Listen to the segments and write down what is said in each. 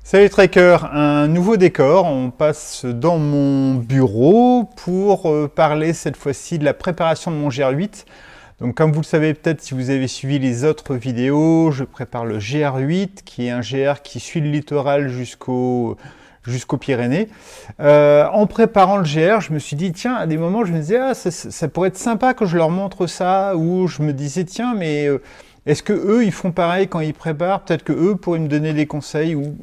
Salut Tracker, un nouveau décor. On passe dans mon bureau pour parler cette fois-ci de la préparation de mon GR8. Donc comme vous le savez peut-être si vous avez suivi les autres vidéos, je prépare le GR8 qui est un GR qui suit le littoral jusqu'aux Pyrénées. En préparant le GR, je me suis dit, tiens, à des moments, je me disais, ah, ça pourrait être sympa que je leur montre ça, ou je me disais, tiens, mais est-ce que eux, ils font pareil quand ils préparent? Peut-être que eux pourraient me donner des conseils, ou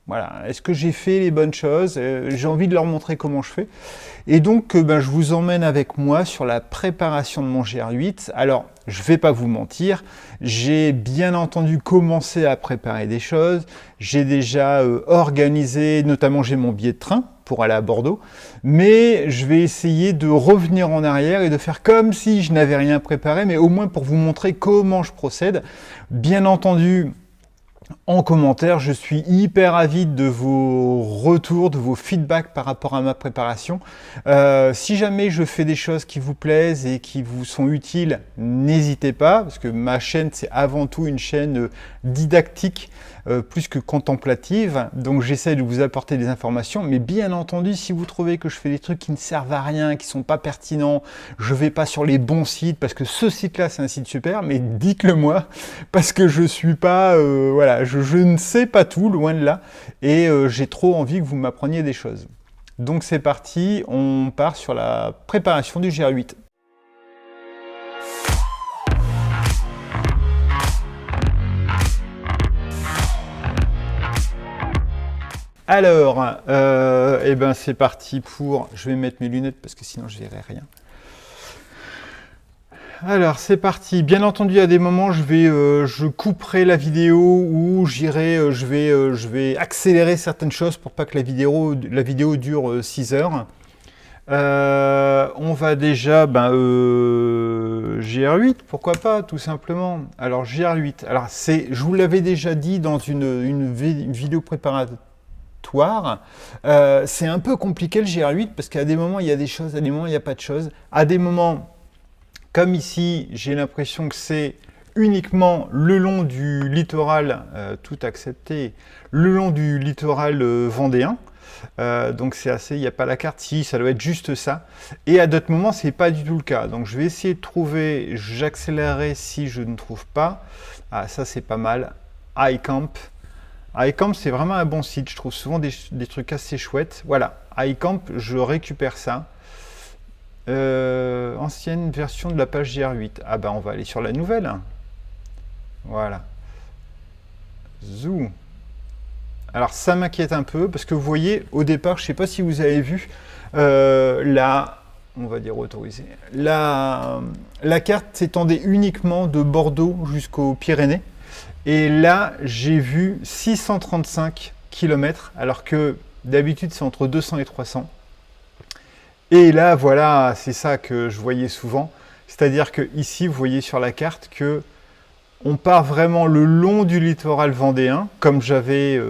voilà, est-ce que j'ai fait les bonnes choses? J'ai envie de leur montrer comment je fais. Et donc, je vous emmène avec moi sur la préparation de mon GR8. Alors, je ne vais pas vous mentir, j'ai bien entendu commencé à préparer des choses. J'ai déjà organisé, notamment j'ai mon billet de train pour aller à Bordeaux. Mais je vais essayer de revenir en arrière et de faire comme si je n'avais rien préparé, mais au moins pour vous montrer comment je procède. Bien entendu, en commentaire, je suis hyper avide de vos retours, de vos feedbacks par rapport à ma préparation. Si jamais je fais des choses qui vous plaisent et qui vous sont utiles, n'hésitez pas, parce que ma chaîne, c'est avant tout une chaîne didactique, plus que contemplative. Donc j'essaie de vous apporter des informations, mais bien entendu, si vous trouvez que je fais des trucs qui ne servent à rien, qui ne sont pas pertinents, je ne vais pas sur les bons sites, parce que ce site-là, c'est un site super, mais dites-le moi, parce que je suis pas... voilà, je ne sais pas tout, loin de là, et j'ai trop envie que vous m'appreniez des choses. Donc c'est parti, on part sur la préparation du GR8. Alors, c'est parti pour... Je vais mettre mes lunettes parce que sinon je verrai rien. Alors c'est parti. Bien entendu, à des moments, je couperai la vidéo ou je vais accélérer certaines choses pour pas que la vidéo dure 6 heures. On va déjà, GR8, pourquoi pas, tout simplement. Alors GR8, alors je vous l'avais déjà dit dans une vidéo préparatoire. C'est un peu compliqué le GR8 parce qu'à des moments il y a des choses, à des moments il n'y a pas de choses. À des moments, comme ici, j'ai l'impression que c'est uniquement le long du littoral, tout accepté, le long du littoral vendéen. Donc c'est assez, il n'y a pas la carte, si, ça doit être juste ça. Et à d'autres moments, c'est pas du tout le cas. Donc je vais essayer de trouver, j'accélérerai si je ne trouve pas. Ah, ça c'est pas mal. iCamp. iCamp, c'est vraiment un bon site. Je trouve souvent des trucs assez chouettes. Voilà, iCamp, je récupère ça. Ancienne version de la page GR8. Ah on va aller sur la nouvelle. Voilà. Zou. Alors ça m'inquiète un peu parce que vous voyez au départ, je ne sais pas si vous avez vu on va dire autorisé. La carte s'étendait uniquement de Bordeaux jusqu'aux Pyrénées. Et là, j'ai vu 635 km, alors que d'habitude, c'est entre 200 et 300. Et là, voilà, c'est ça que je voyais souvent. C'est-à-dire que ici, vous voyez sur la carte que on part vraiment le long du littoral vendéen, comme j'avais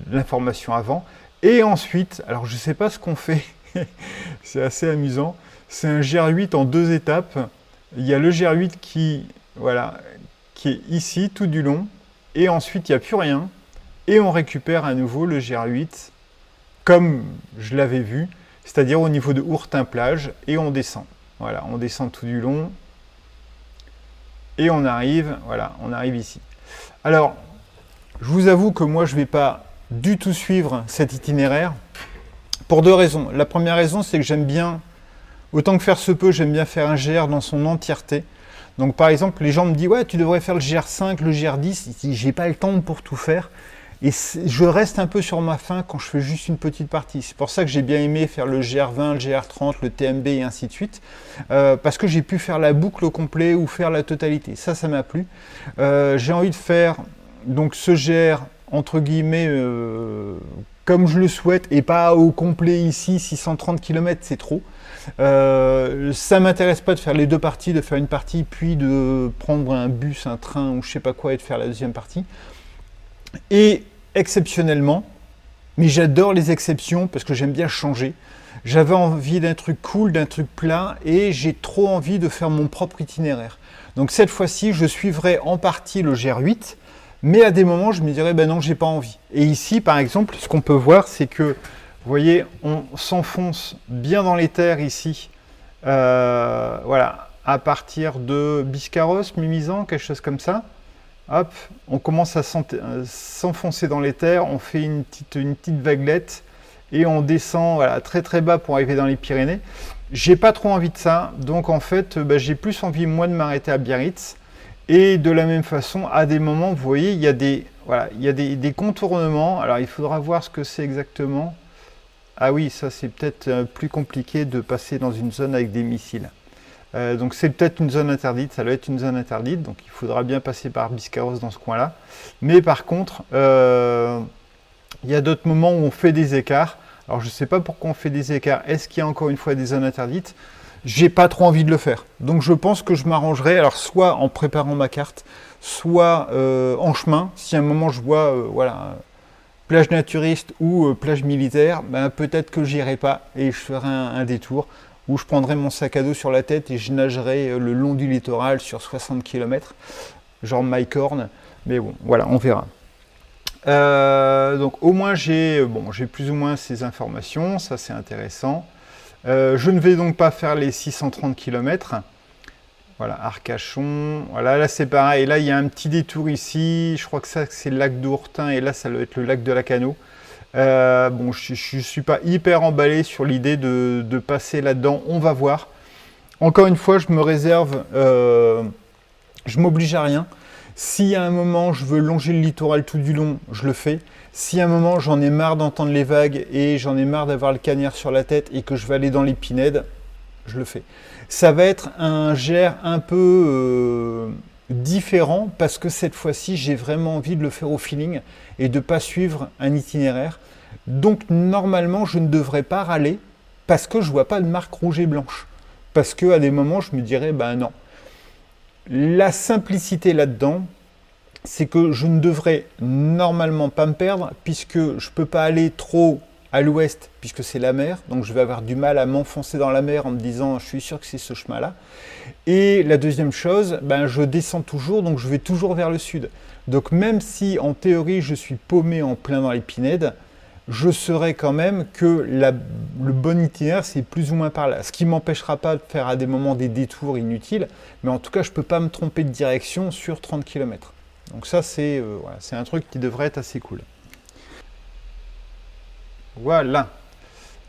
l'information avant. Et ensuite, alors je ne sais pas ce qu'on fait, c'est assez amusant. C'est un GR8 en 2 étapes. Il y a le GR8 qui est ici, tout du long. Et ensuite, il n'y a plus rien. Et on récupère à nouveau le GR8, comme je l'avais vu, c'est-à-dire au niveau de Hourtin-Plage, et on descend. Voilà, on descend tout du long. Et on arrive ici. Alors, je vous avoue que moi, je ne vais pas du tout suivre cet itinéraire, pour 2 raisons. La première raison, c'est que j'aime bien, autant que faire se peut, j'aime bien faire un GR dans son entièreté. Donc par exemple, les gens me disent « Ouais, tu devrais faire le GR5, le GR10. » J'ai pas le temps pour tout faire. Et je reste un peu sur ma faim quand je fais juste une petite partie. C'est pour ça que j'ai bien aimé faire le GR20, le GR30, le TMB et ainsi de suite. Parce que j'ai pu faire la boucle au complet ou faire la totalité. Ça m'a plu. J'ai envie de faire donc ce GR, entre guillemets, comme je le souhaite, et pas au complet ici, 630 km, c'est trop. Ça m'intéresse pas de faire les 2 parties, de faire une partie, puis de prendre un bus, un train ou je sais pas quoi et de faire la deuxième partie. Et exceptionnellement, mais j'adore les exceptions parce que j'aime bien changer. J'avais envie d'un truc cool, d'un truc plat et j'ai trop envie de faire mon propre itinéraire. Donc cette fois-ci, je suivrai en partie le GR8 Mais à des moments, je me dirais, ben non, j'ai pas envie. Et ici, par exemple, ce qu'on peut voir, c'est que, vous voyez, on s'enfonce bien dans les terres ici. Voilà, à partir de Biscarrosse, Mimizan, quelque chose comme ça. Hop, on commence à s'enfoncer dans les terres, on fait une petite vaguelette et on descend voilà, très très bas pour arriver dans les Pyrénées. J'ai pas trop envie de ça, donc en fait, j'ai plus envie moi de m'arrêter à Biarritz. Et de la même façon, à des moments, vous voyez, il y a des contournements. Alors il faudra voir ce que c'est exactement. Ah oui, ça c'est peut-être plus compliqué de passer dans une zone avec des missiles. Donc c'est peut-être une zone interdite, ça doit être une zone interdite, donc il faudra bien passer par Biscarrosse dans ce coin-là. Mais par contre, il y a d'autres moments où on fait des écarts. Alors je ne sais pas pourquoi on fait des écarts. Est-ce qu'il y a encore une fois des zones interdites? J'ai pas trop envie de le faire. Donc je pense que je m'arrangerai, alors soit en préparant ma carte, soit en chemin. Si à un moment je vois voilà, plage naturiste ou plage militaire, ben, peut-être que j'irai pas et je ferai un détour où je prendrai mon sac à dos sur la tête et je nagerai le long du littoral sur 60 km, genre Mycorn. Mais bon, voilà, on verra. Donc au moins j'ai plus ou moins ces informations, ça c'est intéressant. Je ne vais donc pas faire les 630 km. Voilà, Arcachon. Voilà, là c'est pareil. Là il y a un petit détour ici. Je crois que ça c'est le lac d'Ourtin et là ça doit être le lac de Lacanau. Bon, je ne suis pas hyper emballé sur l'idée de passer là-dedans. On va voir. Encore une fois, je me réserve, je m'oblige à rien. Si à un moment je veux longer le littoral tout du long, je le fais. Si à un moment j'en ai marre d'entendre les vagues et j'en ai marre d'avoir le cagnard sur la tête et que je vais aller dans les pinèdes, je le fais. Ça va être un GR un peu différent parce que cette fois-ci j'ai vraiment envie de le faire au feeling et de ne pas suivre un itinéraire. Donc normalement je ne devrais pas râler parce que je ne vois pas de marque rouge et blanche. Parce qu'à des moments je me dirais ben non. La simplicité là-dedans, c'est que je ne devrais normalement pas me perdre puisque je ne peux pas aller trop à l'ouest puisque c'est la mer. Donc je vais avoir du mal à m'enfoncer dans la mer en me disant je suis sûr que c'est ce chemin-là. Et la deuxième chose, ben, je descends toujours donc je vais toujours vers le sud. Donc même si en théorie je suis paumé en plein dans les pinèdes, je saurai quand même que le bon itinéraire, c'est plus ou moins par là. Ce qui ne m'empêchera pas de faire à des moments des détours inutiles, mais en tout cas, je ne peux pas me tromper de direction sur 30 km. Donc ça, c'est voilà, un truc qui devrait être assez cool. Voilà.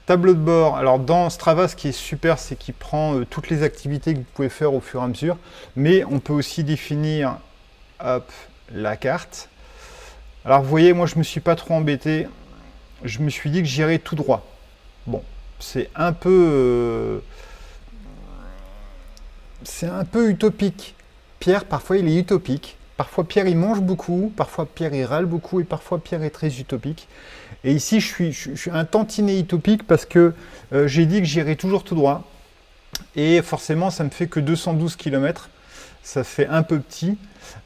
Tableau de bord. Alors dans Strava, ce qui est super, c'est qu'il prend toutes les activités que vous pouvez faire au fur et à mesure, mais on peut aussi définir hop, la carte. Alors vous voyez, moi, je ne me suis pas trop embêté. Je me suis dit que j'irais tout droit. Bon, c'est un peu utopique. Pierre, parfois, il est utopique. Parfois, Pierre, il mange beaucoup. Parfois, Pierre, il râle beaucoup. Et parfois, Pierre est très utopique. Et ici, je suis un tantinet utopique parce que j'ai dit que j'irais toujours tout droit. Et forcément, ça me fait que 212 km. Ça fait un peu petit.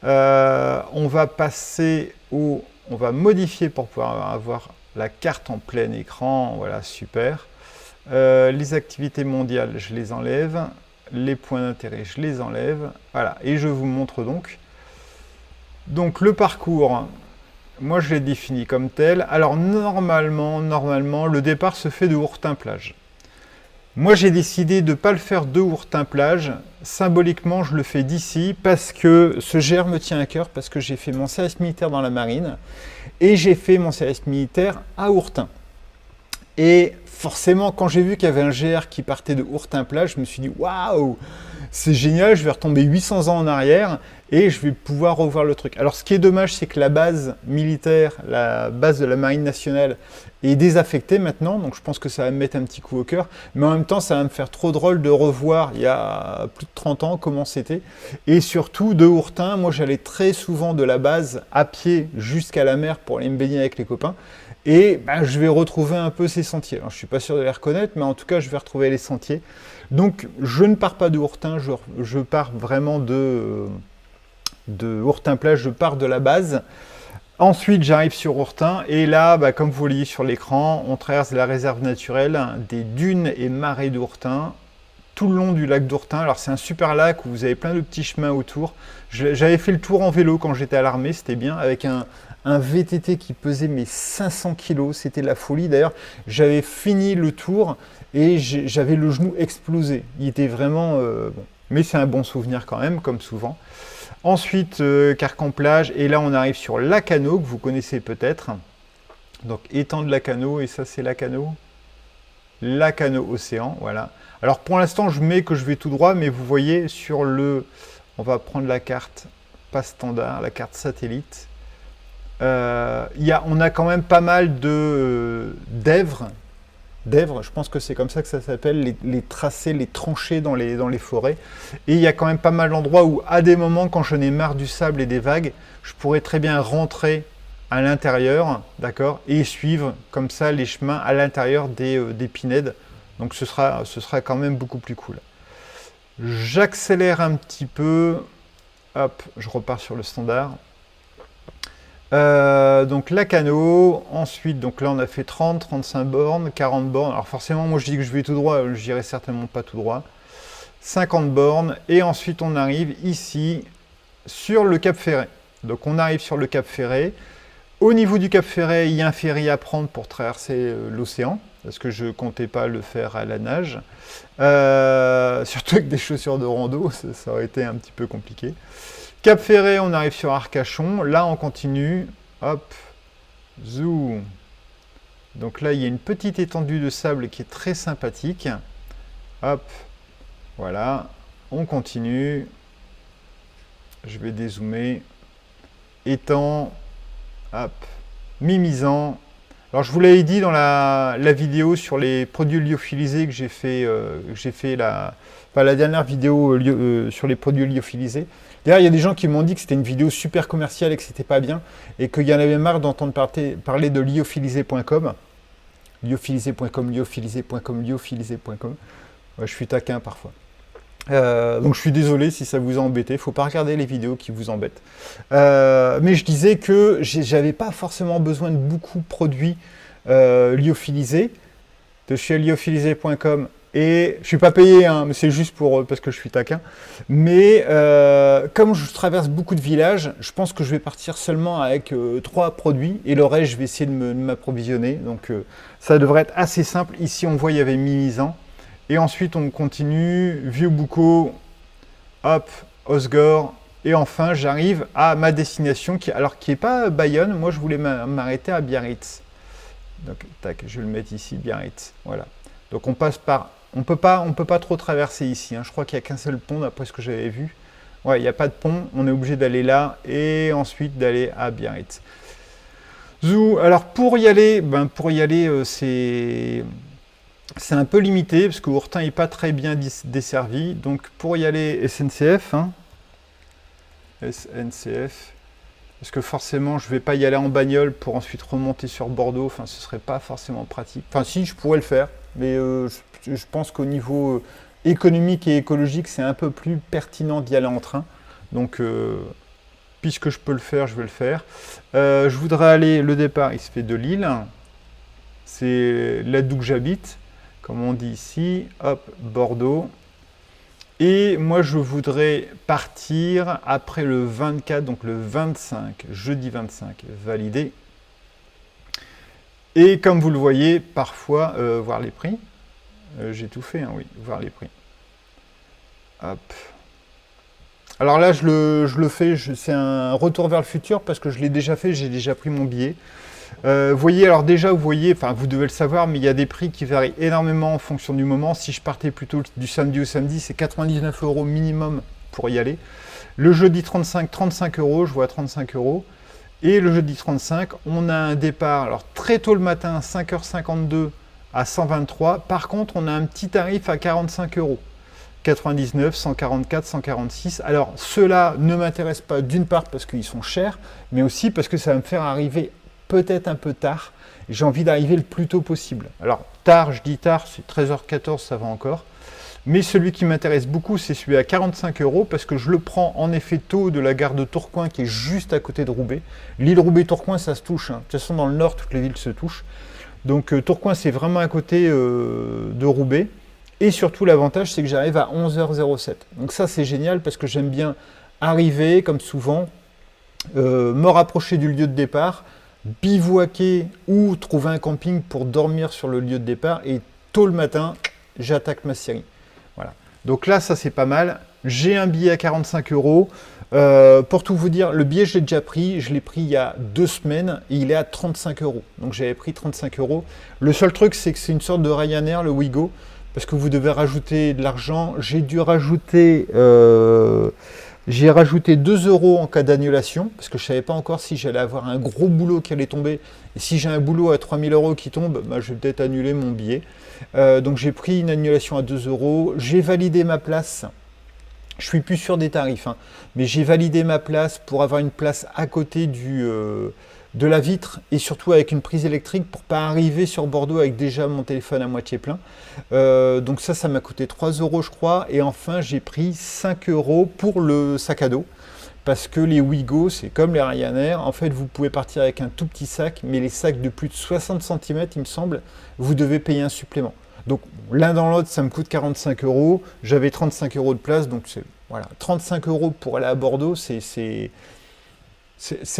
On va passer on va modifier pour pouvoir avoir la carte en plein écran, voilà, super. Les activités mondiales, je les enlève. Les points d'intérêt, je les enlève. Voilà, et je vous montre donc. Donc le parcours, moi je l'ai défini comme tel. Alors normalement, le départ se fait de Hourtin-Plage. Moi j'ai décidé de ne pas le faire de Hourtin-Plage. Symboliquement, je le fais d'ici parce que ce GR me tient à cœur, parce que j'ai fait mon service militaire dans la marine. Et j'ai fait mon service militaire à Hourtin. Et forcément, quand j'ai vu qu'il y avait un GR qui partait de Hourtin-Plage, je me suis dit waouh, c'est génial, je vais retomber 800 ans en arrière et je vais pouvoir revoir le truc. Alors, ce qui est dommage, c'est que la base militaire, la base de la Marine nationale, est désaffectée maintenant. Donc, je pense que ça va me mettre un petit coup au cœur. Mais en même temps, ça va me faire trop drôle de revoir il y a plus de 30 ans comment c'était. Et surtout, de Hourtin, moi, j'allais très souvent de la base à pied jusqu'à la mer pour aller me baigner avec les copains. Et bah, je vais retrouver un peu ces sentiers. Alors, je ne suis pas sûr de les reconnaître, mais en tout cas, je vais retrouver les sentiers. Donc, je ne pars pas de Hourtin, je pars vraiment de Hourtin-Plage, je pars de la base. Ensuite, j'arrive sur Hourtin, et là, bah, comme vous voyez sur l'écran, on traverse la réserve naturelle des dunes et marais d'Hourtin, tout le long du lac d'Ourtin. Alors c'est un super lac où vous avez plein de petits chemins autour. J'avais fait le tour en vélo quand j'étais à l'armée, c'était bien, avec un VTT qui pesait mes 500 kg, c'était la folie. D'ailleurs, j'avais fini le tour et j'avais le genou explosé. Il était vraiment... bon. Mais c'est un bon souvenir quand même, comme souvent. Ensuite, Carcan-Plage, et là on arrive sur Lacanau, que vous connaissez peut-être. Donc étang de Lacanau, et ça c'est Lacanau. Lacanau Océan, voilà. Alors pour l'instant, je mets que je vais tout droit, mais vous voyez sur le... On va prendre la carte, pas standard, la carte satellite. On a quand même pas mal de d'Èvres. D'Èvres, je pense que c'est comme ça que ça s'appelle, les tracés, les tranchées dans les forêts. Et il y a quand même pas mal d'endroits où, à des moments, quand j'en ai marre du sable et des vagues, je pourrais très bien rentrer à l'intérieur, d'accord, et suivre comme ça les chemins à l'intérieur des pinèdes. Donc ce sera quand même beaucoup plus cool. J'accélère un petit peu. Hop, je repars sur le standard. Donc Lacanau, ensuite, donc là on a fait 30, 35 bornes, 40 bornes. Alors forcément, moi je dis que je vais tout droit, je n'irai certainement pas tout droit. 50 bornes, et ensuite on arrive ici sur le Cap Ferret. Donc on arrive sur le Cap Ferret. Au niveau du Cap Ferret, il y a un ferry à prendre pour traverser l'océan, parce que je ne comptais pas le faire à la nage. Surtout avec des chaussures de rando, ça aurait été un petit peu compliqué. Cap Ferret, on arrive sur Arcachon. Là, on continue. Hop, zoom. Donc là, il y a une petite étendue de sable qui est très sympathique. Hop, voilà. On continue. Je vais dézoomer. Étang. Hop, Mimizan. Alors je vous l'avais dit dans la vidéo sur les produits lyophilisés que j'ai fait la dernière vidéo sur les produits lyophilisés. D'ailleurs, il y a des gens qui m'ont dit que c'était une vidéo super commerciale et que c'était pas bien et qu'il y en avait marre d'entendre parler de lyophilisé.com. Lyophilisé.com, lyophilisé.com, lyophilisé.com. Ouais, je suis taquin parfois. Donc je suis désolé si ça vous a embêté, il ne faut pas regarder les vidéos qui vous embêtent. Mais je disais que j'avais pas forcément besoin de beaucoup de produits lyophilisés de chez lyophilisé.com, et je ne suis pas payé, hein, mais c'est juste parce que je suis taquin. Mais comme je traverse beaucoup de villages, je pense que je vais partir seulement avec 3 produits, et le reste je vais essayer de m'approvisionner. Donc ça devrait être assez simple. Ici on voit il y avait Mimizan. Et ensuite, on continue, Vieux-Boucau, hop, Osgore, et enfin, j'arrive à ma destination, qui n'est pas Bayonne. Moi, je voulais m'arrêter à Biarritz. Donc, tac, je vais le mettre ici, Biarritz, voilà. Donc, on passe par... On peut pas trop traverser ici, hein. Je crois qu'il n'y a qu'un seul pont, d'après ce que j'avais vu. Ouais, il n'y a pas de pont, on est obligé d'aller là, et ensuite d'aller à Biarritz. Zou, alors, pour y aller, c'est un peu limité parce que Ourtin n'est pas très bien desservi. Donc pour y aller, SNCF, hein, SNCF, parce que forcément je ne vais pas y aller en bagnole pour ensuite remonter sur Bordeaux. Enfin, ce ne serait pas forcément pratique. Enfin, si, je pourrais le faire, mais je pense qu'au niveau économique et écologique, c'est un peu plus pertinent d'y aller en train. Donc, puisque je peux le faire, je vais le faire. Je voudrais aller, le départ, il se fait de Lille. C'est là d'où j'habite. Comme on dit ici, hop, Bordeaux. Et moi, je voudrais partir après le 24, donc le 25, jeudi 25, validé. Et comme vous le voyez, parfois, voir les prix. J'ai tout fait, hein, oui, voir les prix. Hop. Alors là, je le fais, c'est un retour vers le futur parce que je l'ai déjà fait, j'ai déjà pris mon billet. Vous voyez, alors déjà, vous voyez, enfin vous devez le savoir, mais il y a des prix qui varient énormément en fonction du moment. Si je partais plutôt du samedi au samedi, c'est 99 € minimum pour y aller. Le jeudi 35 €, je vois 35 €. Et le jeudi 35, on a un départ, alors très tôt le matin, 5h52 à 123. Par contre, on a un petit tarif à 45 €. 99, 144, 146. Alors, ceux-là ne m'intéressent pas d'une part parce qu'ils sont chers, mais aussi parce que ça va me faire arriver peut-être un peu tard. J'ai envie d'arriver le plus tôt possible. Alors, tard, je dis tard, c'est 13h14, ça va encore. Mais celui qui m'intéresse beaucoup, c'est celui à 45 € parce que je le prends en effet tôt de la gare de Tourcoing qui est juste à côté de Roubaix. L'île Roubaix-Tourcoing, ça se touche, hein. De toute façon, dans le nord, toutes les villes se touchent. Donc, Tourcoing, c'est vraiment à côté de Roubaix. Et surtout, l'avantage, c'est que j'arrive à 11h07. Donc ça, c'est génial parce que j'aime bien arriver, comme souvent, me rapprocher du lieu de départ, bivouaquer ou trouver un camping pour dormir sur le lieu de départ. Et tôt le matin, j'attaque ma série. Voilà. Donc là, ça, c'est pas mal. J'ai un billet à 45 euros. Pour tout vous dire, le billet, je l'ai déjà pris. Je l'ai pris il y a 2 semaines et il est à 35 euros. Donc j'avais pris 35 euros. Le seul truc, c'est que c'est une sorte de Ryanair, le Wigo, parce que vous devez rajouter de l'argent. J'ai rajouté 2 euros en cas d'annulation, parce que je ne savais pas encore si j'allais avoir un gros boulot qui allait tomber. Et si j'ai un boulot à 3000 euros qui tombe, bah, je vais peut-être annuler mon billet. Donc j'ai pris une annulation à 2 euros. J'ai validé ma place. Je suis plus sûr des tarifs, hein, mais j'ai validé ma place pour avoir une place à côté de la vitre et surtout avec une prise électrique pour pas arriver sur Bordeaux avec déjà mon téléphone à moitié plein. Donc ça m'a coûté 3 euros je crois. Et enfin j'ai pris 5 euros pour le sac à dos. Parce que les Wigo, c'est comme les Ryanair. En fait, vous pouvez partir avec un tout petit sac, mais les sacs de plus de 60 cm, il me semble, vous devez payer un supplément. Donc l'un dans l'autre, ça me coûte 45 euros. J'avais 35 euros de place, donc c'est voilà, 35 euros pour aller à Bordeaux, c'est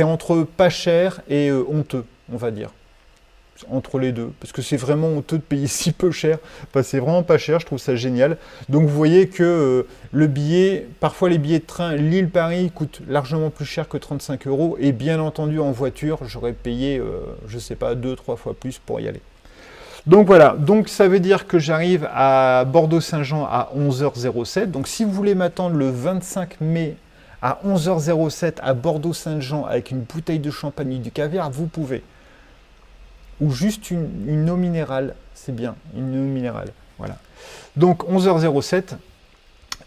entre pas cher et honteux, on va dire. Entre les deux, parce que c'est vraiment honteux de payer si peu cher. Enfin, c'est vraiment pas cher, je trouve ça génial. Donc vous voyez que le billet, parfois les billets de train Lille-Paris coûtent largement plus cher que 35 euros. Et bien entendu, en voiture, j'aurais payé, je sais pas, 2, 3 fois plus pour y aller. Donc voilà, donc ça veut dire que j'arrive à Bordeaux-Saint-Jean à 11h07. Donc si vous voulez m'attendre le 25 mai à 11h07 à Bordeaux-Saint-Jean avec une bouteille de champagne et du caviar, vous pouvez. Ou juste une eau minérale, c'est bien, une eau minérale. Voilà. Donc 11h07.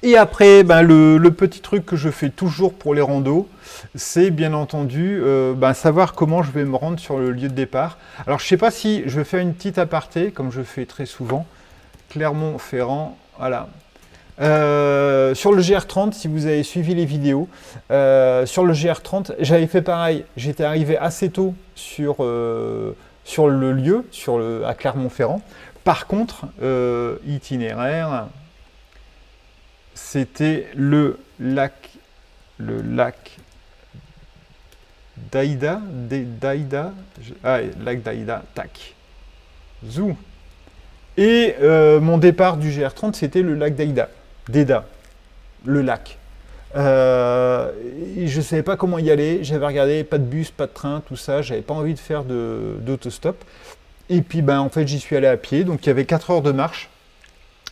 Et après, ben, le petit truc que je fais toujours pour les randos, c'est bien entendu ben, savoir comment je vais me rendre sur le lieu de départ. Alors je ne sais pas si je vais faire une petite aparté, comme je fais très souvent. Clermont-Ferrand, voilà. Sur le GR30, si vous avez suivi les vidéos, sur le GR30, j'avais fait pareil. J'étais arrivé assez tôt sur le lieu, à Clermont-Ferrand. Par contre, itinéraire, c'était le lac Daïda, lac Daïda, tac, zou. Et mon départ du GR30, c'était le lac Daïda, le lac. Je ne savais pas comment y aller, j'avais regardé, pas de bus, pas de train, tout ça, j'avais pas envie de faire d'autostop. Et puis ben, en fait j'y suis allé à pied, donc il y avait 4 heures de marche.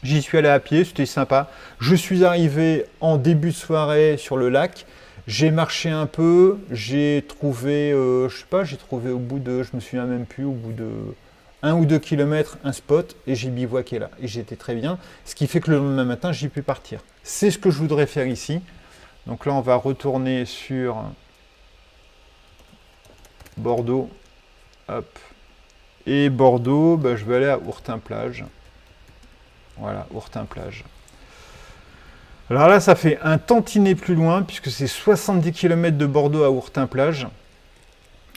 J'y suis allé à pied, c'était sympa. Je suis arrivé en début de soirée sur le lac. J'ai marché un peu, j'ai trouvé, je sais pas, j'ai trouvé au bout de, je me souviens même plus, au bout de 1 ou 2 kilomètres, un spot et j'ai bivouaqué là. Et j'étais très bien. Ce qui fait que le lendemain matin, j'ai pu partir. C'est ce que je voudrais faire ici. Donc là, on va retourner sur Bordeaux. Hop. Et Bordeaux, bah, je vais aller à Ourtin-Plage. Voilà, Ourtin-Plage. Alors là, ça fait un tantinet plus loin, puisque c'est 70 km de Bordeaux à Ourtin-Plage.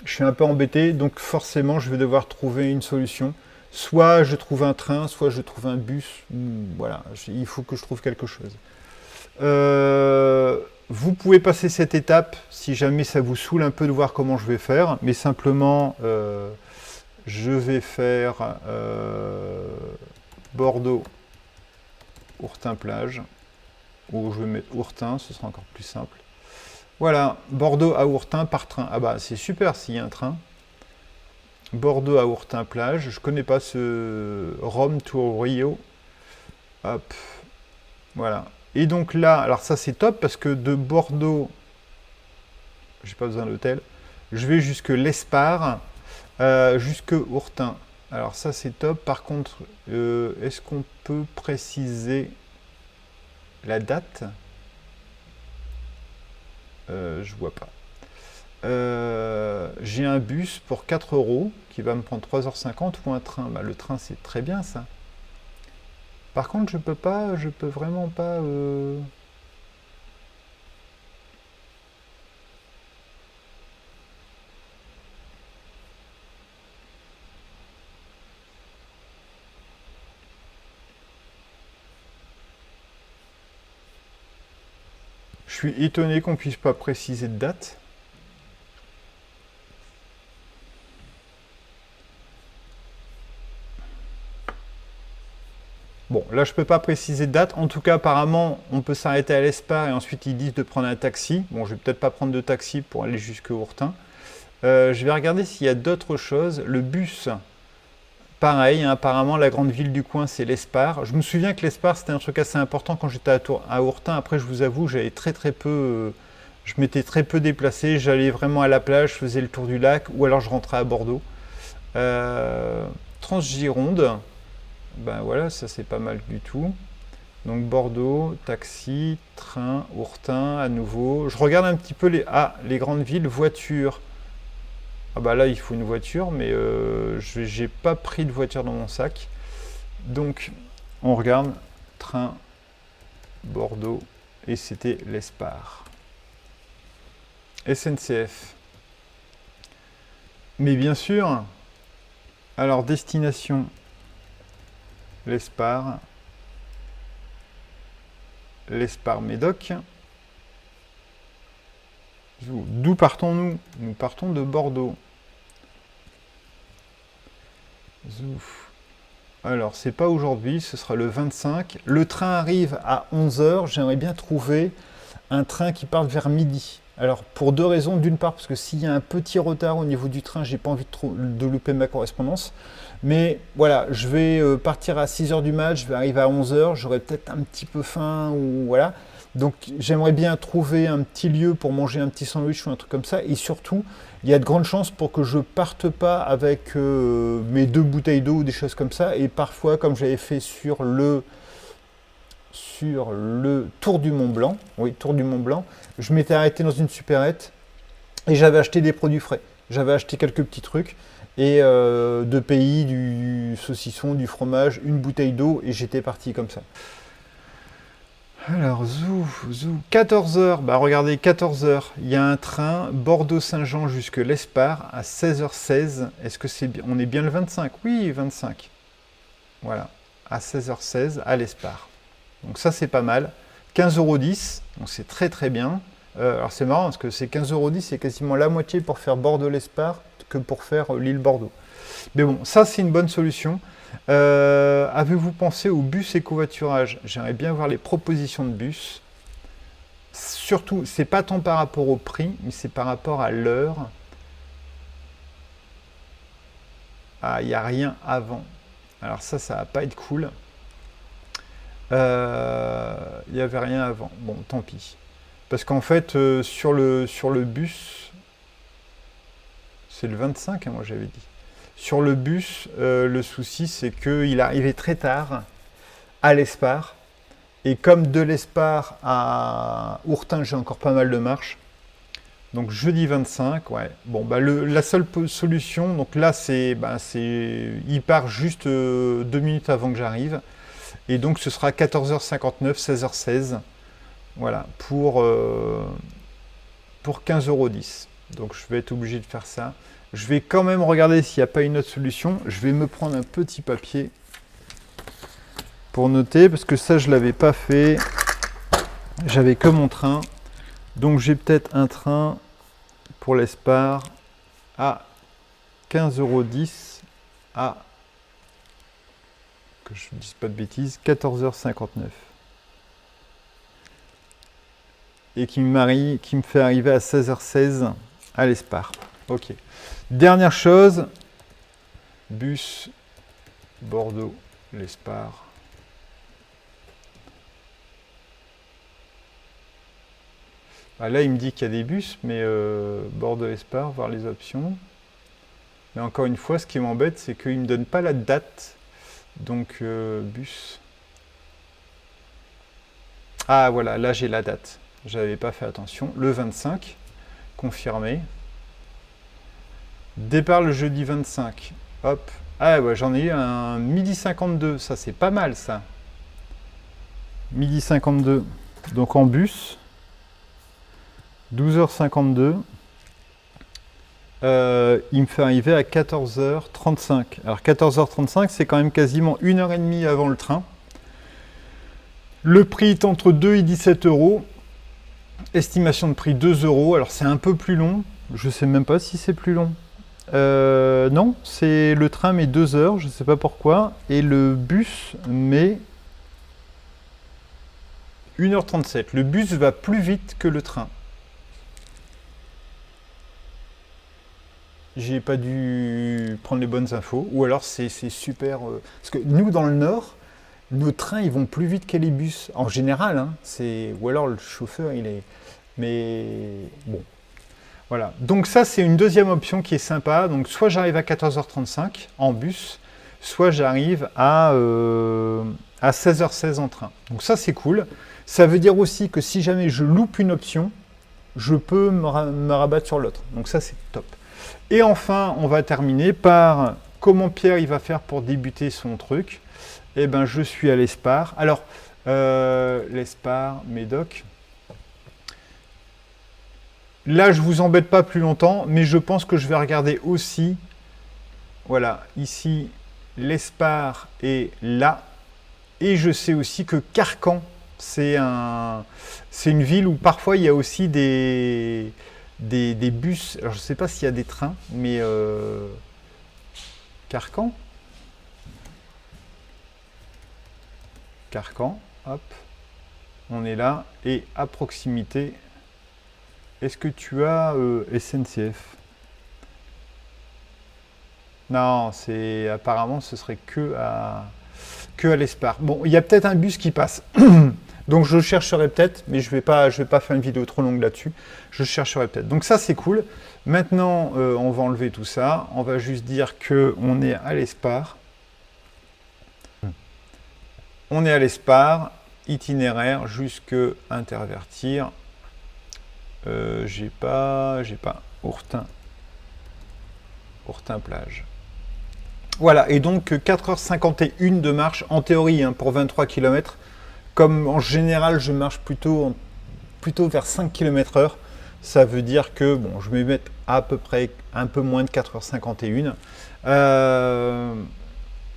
Je suis un peu embêté, donc forcément, je vais devoir trouver une solution. Soit je trouve un train, soit je trouve un bus. Voilà, il faut que je trouve quelque chose. Vous pouvez passer cette étape si jamais ça vous saoule un peu de voir comment je vais faire, mais simplement, je vais faire Bordeaux, Ourtin-Plage, ou je vais mettre Ourtin, ce sera encore plus simple. Voilà, Bordeaux à Ourtin par train. Ah bah c'est super s'il y a un train. Bordeaux à Ourtin-Plage. Je connais pas ce Rome to Rio. Hop, voilà. Et donc là, alors ça c'est top parce que de Bordeaux, j'ai pas besoin d'hôtel, je vais jusque l'Espar, jusque Ourtin. Alors ça c'est top. Par contre, est-ce qu'on peut préciser la date? Je vois pas. J'ai un bus pour 4 euros qui va me prendre 3h50 ou un train. Bah, le train c'est très bien ça. Par contre je peux vraiment pas. suis étonné qu'on puisse pas préciser de date. Bon, là, je peux pas préciser de date. En tout cas, apparemment, on peut s'arrêter à l'Espar et ensuite ils disent de prendre un taxi. Bon, je vais peut-être pas prendre de taxi pour aller jusqu'à Hourtin. Je vais regarder s'il y a d'autres choses. Le bus, pareil, hein, apparemment, la grande ville du coin, c'est l'Espar. Je me souviens que l'Espar, c'était un truc assez important quand j'étais à Hourtin. Après, je vous avoue, j'avais très peu... je m'étais très peu déplacé. J'allais vraiment à la plage, je faisais le tour du lac ou alors je rentrais à Bordeaux. Transgironde. Ben voilà, ça c'est pas mal du tout. Donc Bordeaux, taxi, train, Hourtin à nouveau. Je regarde un petit peu les grandes villes, voitures. Ah bah là il faut une voiture, mais j'ai pas pris de voiture dans mon sac. Donc on regarde train, Bordeaux et c'était l'Espar. SNCF. Mais bien sûr, alors destination l'Espar, l'Espar Médoc. D'où partons-nous? Nous partons de Bordeaux. Zouf. Alors, c'est pas aujourd'hui, ce sera le 25. Le train arrive à 11 h. J'aimerais bien trouver un train qui parte vers midi. Alors, pour deux raisons. D'une part, parce que s'il y a un petit retard au niveau du train, j'ai pas envie de louper ma correspondance. Mais voilà, je vais partir à 6 h du match, je vais arriver à 11 h, j'aurai peut-être un petit peu faim ou voilà. Donc j'aimerais bien trouver un petit lieu pour manger un petit sandwich ou un truc comme ça. Et surtout, il y a de grandes chances pour que je parte pas avec mes 2 bouteilles d'eau ou des choses comme ça. Et parfois, comme j'avais fait sur le Tour du Mont Blanc, oui, Tour du Mont Blanc, je m'étais arrêté dans une supérette et j'avais acheté des produits frais. J'avais acheté quelques petits trucs et de pays, du saucisson, du fromage, une bouteille d'eau et j'étais parti comme ça. Alors, zou, 14 h. Bah regardez, 14 h. Il y a un train Bordeaux-Saint-Jean jusque l'Espar à 16 h 16. Est-ce que on est bien le 25? Oui, 25. Voilà, à 16 h 16 à l'Espar. Donc ça, c'est pas mal. 15,10 €, donc c'est très bien. Alors c'est marrant parce que c'est 15,10 €, c'est quasiment la moitié pour faire Bordeaux-l'Espar que pour faire l'île Bordeaux. Mais bon, ça c'est une bonne solution. Avez-vous pensé au bus écovoiturage? J'aimerais bien voir les propositions de bus. Surtout, c'est pas tant par rapport au prix, mais c'est par rapport à l'heure. Ah, il n'y a rien avant. Alors ça va pas être cool. Il n'y avait rien avant. Bon, tant pis. Parce qu'en fait, sur le bus, c'est le 25, hein, moi j'avais dit. Sur le bus, le souci, c'est qu'il arrivait très tard à l'Espar. Et comme de l'Espar à Hourtin, j'ai encore pas mal de marche. Donc jeudi 25, ouais. Bon, bah, la seule solution, donc là, il part juste 2 minutes avant que j'arrive. Et donc ce sera 14 h 59, 16 h 16. Voilà, pour 15,10 €. Donc je vais être obligé de faire ça. Je vais quand même regarder s'il n'y a pas une autre solution. Je vais me prendre un petit papier pour noter, parce que ça, je ne l'avais pas fait. J'avais que mon train. Donc j'ai peut-être un train pour l'Espar à 15,10 € à, que je ne dise pas de bêtises, 14 h 59. Et qui me fait arriver à 16 h 16 à l'Espar. Ok. Dernière chose, bus Bordeaux, l'Espar. Ah, là, il me dit qu'il y a des bus, mais Bordeaux-Espar, voir les options. Mais encore une fois, ce qui m'embête, c'est qu'il ne me donne pas la date. Donc, bus. Ah, voilà, là, j'ai la date. J'avais pas fait attention. Le 25, confirmé. Départ le jeudi 25. Hop. Ah ouais, j'en ai eu un midi 52. Ça, c'est pas mal, ça. Midi 52. Donc en bus. 12 h 52. Il me fait arriver à 14 h 35. Alors 14 h 35, c'est quand même quasiment 1 h 30 avant le train. Le prix est entre 2 et 17 €. Estimation de prix 2 euros. Alors c'est un peu plus long. Je sais même pas si c'est plus long. Non, c'est le train met 2 heures, je sais pas pourquoi. Et le bus met 1h37. Le bus va plus vite que le train. J'ai pas dû prendre les bonnes infos. Ou alors c'est super. Parce que nous, dans le Nord, nos trains, ils vont plus vite que les bus. En général, hein, ou alors le chauffeur, il est. Mais bon. Voilà. Donc ça, c'est une deuxième option qui est sympa. Donc soit j'arrive à 14h35 en bus, soit j'arrive à 16h16 en train. Donc ça, c'est cool. Ça veut dire aussi que si jamais je loupe une option, je peux me rabattre sur l'autre. Donc ça, c'est top. Et enfin, on va terminer par comment Pierre il va faire pour débuter son truc. Eh bien, je suis à l'Espar. Alors, l'Espar, Médoc. Là, je ne vous embête pas plus longtemps, mais je pense que je vais regarder aussi. Voilà, ici, l'Espar est là. Et je sais aussi que Carcan, c'est une ville où parfois il y a aussi des bus. Alors, je ne sais pas s'il y a des trains, mais Carcan. Carcan, hop, on est là. Et à proximité, est-ce que tu as SNCF? Non, apparemment ce serait que à l'Espar. Bon, il y a peut-être un bus qui passe. Donc je chercherai peut-être, mais je vais pas faire une vidéo trop longue là-dessus. Je chercherai peut-être. Donc ça c'est cool. Maintenant, on va enlever tout ça. On va juste dire que on est à l'Espar. On est à l'Espar, itinéraire jusque Intervertir. J'ai pas Ourtin plage. Voilà, et donc 4h51 de marche en théorie hein, pour 23 km. Comme en général je marche plutôt vers 5 km/h, ça veut dire que bon, je vais mettre à peu près un peu moins de 4h51.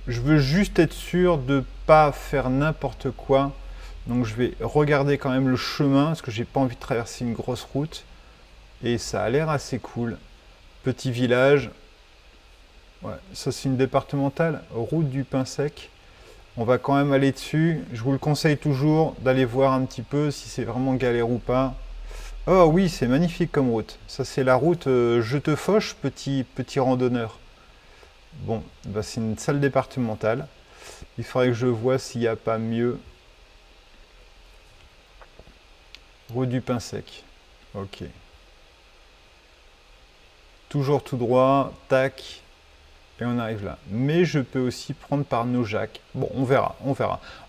Je veux juste être sûr de ne pas faire n'importe quoi. Donc je vais regarder quand même le chemin, parce que j'ai pas envie de traverser une grosse route. Et ça a l'air assez cool. Petit village. Ouais, ça c'est une départementale, route du Pain Sec. On va quand même aller dessus. Je vous le conseille toujours d'aller voir un petit peu si c'est vraiment galère ou pas. Oh oui, c'est magnifique comme route. Ça c'est la route Je te fauche, petit randonneur. Bon, bah, c'est une salle départementale. Il faudrait que je vois s'il n'y a pas mieux. Route du Pain Sec. Ok. Toujours tout droit, tac. Et on arrive là. Mais je peux aussi prendre par Naujac. Bon, on verra.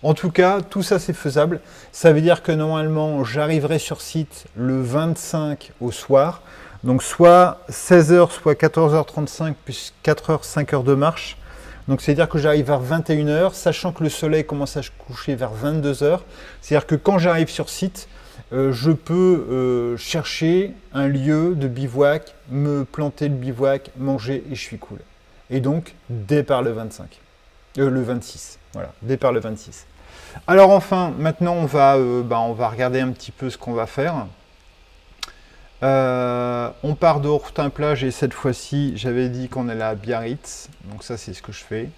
En tout cas, tout ça c'est faisable. Ça veut dire que normalement, j'arriverai sur site le 25 au soir. Donc soit 16h, soit 14h35, plus 4h, 5h de marche. Donc c'est-à-dire que j'arrive vers 21h, sachant que le soleil commence à se coucher vers 22h. C'est-à-dire que quand j'arrive sur site, je peux chercher un lieu de bivouac, me planter le bivouac, manger et je suis cool. Et donc, départ le 25. Le 26. Voilà, départ le 26. Alors enfin, maintenant, on va regarder un petit peu ce qu'on va faire. On part de Ourtin plage et cette fois-ci, j'avais dit qu'on allait à Biarritz. Donc ça, c'est ce que je fais.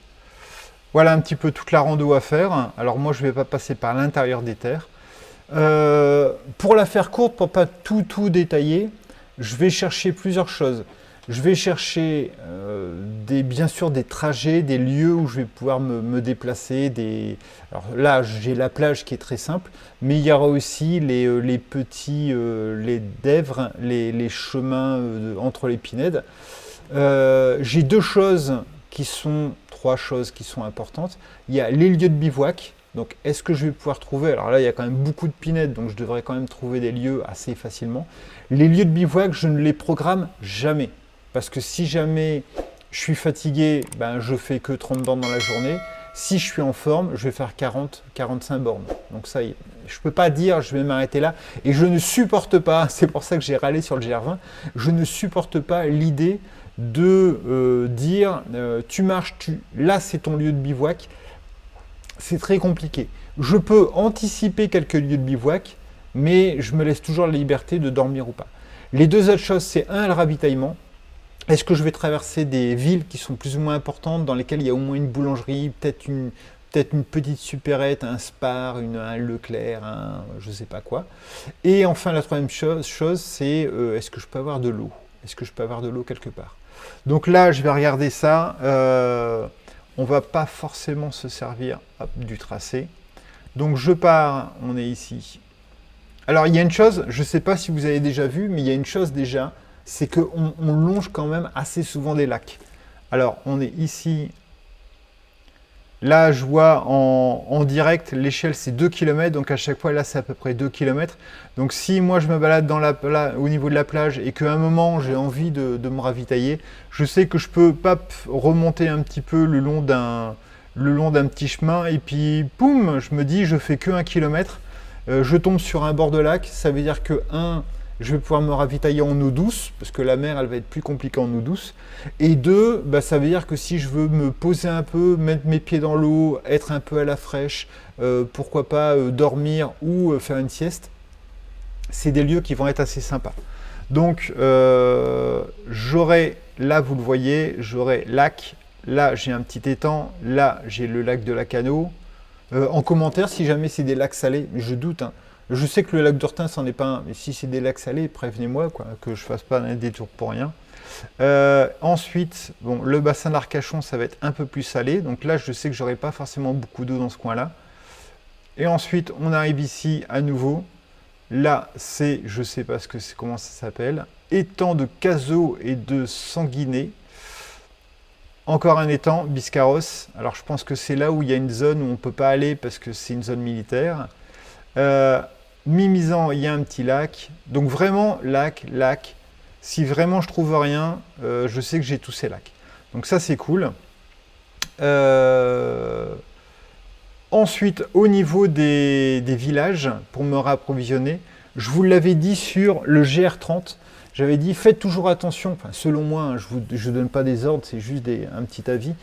Voilà un petit peu toute la rando à faire. Alors moi, je ne vais pas passer par l'intérieur des terres. Pour la faire courte, pour pas tout détailler, je vais chercher plusieurs choses. Je vais chercher bien sûr des trajets, des lieux où je vais pouvoir me déplacer. Alors là, j'ai la plage qui est très simple, mais il y aura aussi les petits, les dèvres, les chemins entre les pinèdes. J'ai trois choses qui sont importantes. Il y a les lieux de bivouac. Donc, est-ce que je vais pouvoir trouver... Alors là, il y a quand même beaucoup de pinèdes, donc je devrais quand même trouver des lieux assez facilement. Les lieux de bivouac, je ne les programme jamais. Parce que si jamais je suis fatigué, ben, je fais que 30 bornes dans la journée. Si je suis en forme, je vais faire 40-45 bornes. Donc ça, je ne peux pas dire je vais m'arrêter là. Et je ne supporte pas, c'est pour ça que j'ai râlé sur le GR20, je ne supporte pas l'idée de dire tu marches, là c'est ton lieu de bivouac. C'est très compliqué. Je peux anticiper quelques lieux de bivouac, mais je me laisse toujours la liberté de dormir ou pas. Les deux autres choses, c'est le ravitaillement. Est-ce que je vais traverser des villes qui sont plus ou moins importantes, dans lesquelles il y a au moins une boulangerie, peut-être une petite supérette, un Spar, un Leclerc, je ne sais pas quoi. Et enfin, la troisième chose c'est est-ce que je peux avoir de l'eau? Est-ce que je peux avoir de l'eau quelque part? Donc là, je vais regarder ça. On ne va pas forcément se servir du tracé. Donc je pars, on est ici. Alors il y a une chose, je ne sais pas si vous avez déjà vu, mais il y a une chose déjà, c'est qu'on longe quand même assez souvent des lacs. Alors on est ici. Là, je vois en direct, l'échelle c'est 2 km, donc à chaque fois là c'est à peu près 2 km. Donc si moi je me balade au niveau de la plage et qu'à un moment j'ai envie de me ravitailler, je sais que je peux remonter un petit peu le long d'un petit chemin et puis poum, je me dis je fais que 1 km, je tombe sur un bord de lac, ça veut dire que je vais pouvoir me ravitailler en eau douce, parce que la mer, elle va être plus compliquée en eau douce. Et deux, ça veut dire que si je veux me poser un peu, mettre mes pieds dans l'eau, être un peu à la fraîche, pourquoi pas dormir ou faire une sieste, c'est des lieux qui vont être assez sympas. Donc, j'aurai, là vous le voyez, j'aurai lac, là j'ai un petit étang, là j'ai le lac de Lacanau. En commentaire, si jamais c'est des lacs salés, je doute, hein. Je sais que le lac d'Ortain, c'en est pas un, mais si c'est des lacs salés, prévenez-moi, que je fasse pas un détour pour rien. Ensuite, bon, le bassin d'Arcachon, ça va être un peu plus salé, donc là, je sais que j'aurai pas forcément beaucoup d'eau dans ce coin-là. Et ensuite, on arrive ici à nouveau. Là, c'est, je sais pas comment ça s'appelle, étang de Cazaux et de Sanguinet. Encore un étang, Biscarrosse. Alors, je pense que c'est là où il y a une zone où on peut pas aller parce que c'est une zone militaire. Mimizan, il y a un petit lac. Donc vraiment, lac. Si vraiment je trouve rien, je sais que j'ai tous ces lacs. Donc ça, c'est cool. Ensuite, au niveau des villages, pour me rapprovisionner, je vous l'avais dit sur le GR30, j'avais dit faites toujours attention, enfin selon moi, hein, je ne donne pas des ordres, c'est juste un petit avis.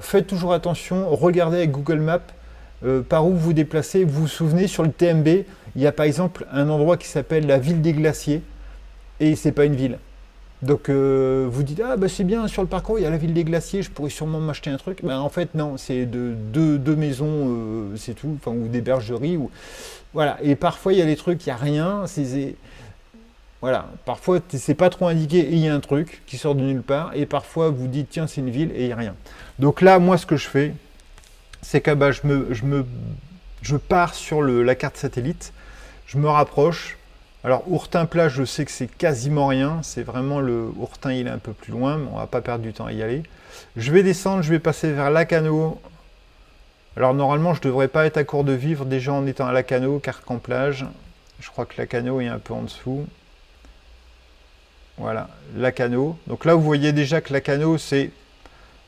Faites toujours attention, regardez avec Google Maps par où vous déplacez. Vous vous souvenez, sur le TMB, il y a par exemple un endroit qui s'appelle la ville des glaciers, et c'est pas une ville. Donc vous dites, ah bah c'est bien, sur le parcours, il y a la ville des glaciers, je pourrais sûrement m'acheter un truc. Ben, en fait, non, c'est deux maisons, c'est tout, enfin, ou des bergeries. Voilà. Et parfois, il y a des trucs, il n'y a rien. Voilà. Parfois, c'est pas trop indiqué et il y a un truc qui sort de nulle part. Et parfois, vous dites, tiens, c'est une ville et il n'y a rien. Donc là, moi, ce que je fais, c'est que je pars sur la carte satellite, je me rapproche. Alors, Ourtin-Plage, je sais que c'est quasiment rien. C'est vraiment le Ourtin, il est un peu plus loin, mais on va pas perdre du temps à y aller. Je vais descendre, je vais passer vers Lacanau. Alors, normalement, je ne devrais pas être à court de vivre déjà en étant à Lacanau, Carcan-Plage. Je crois que Lacanau est un peu en dessous. Voilà, Lacanau. Donc là, vous voyez déjà que Lacanau, c'est...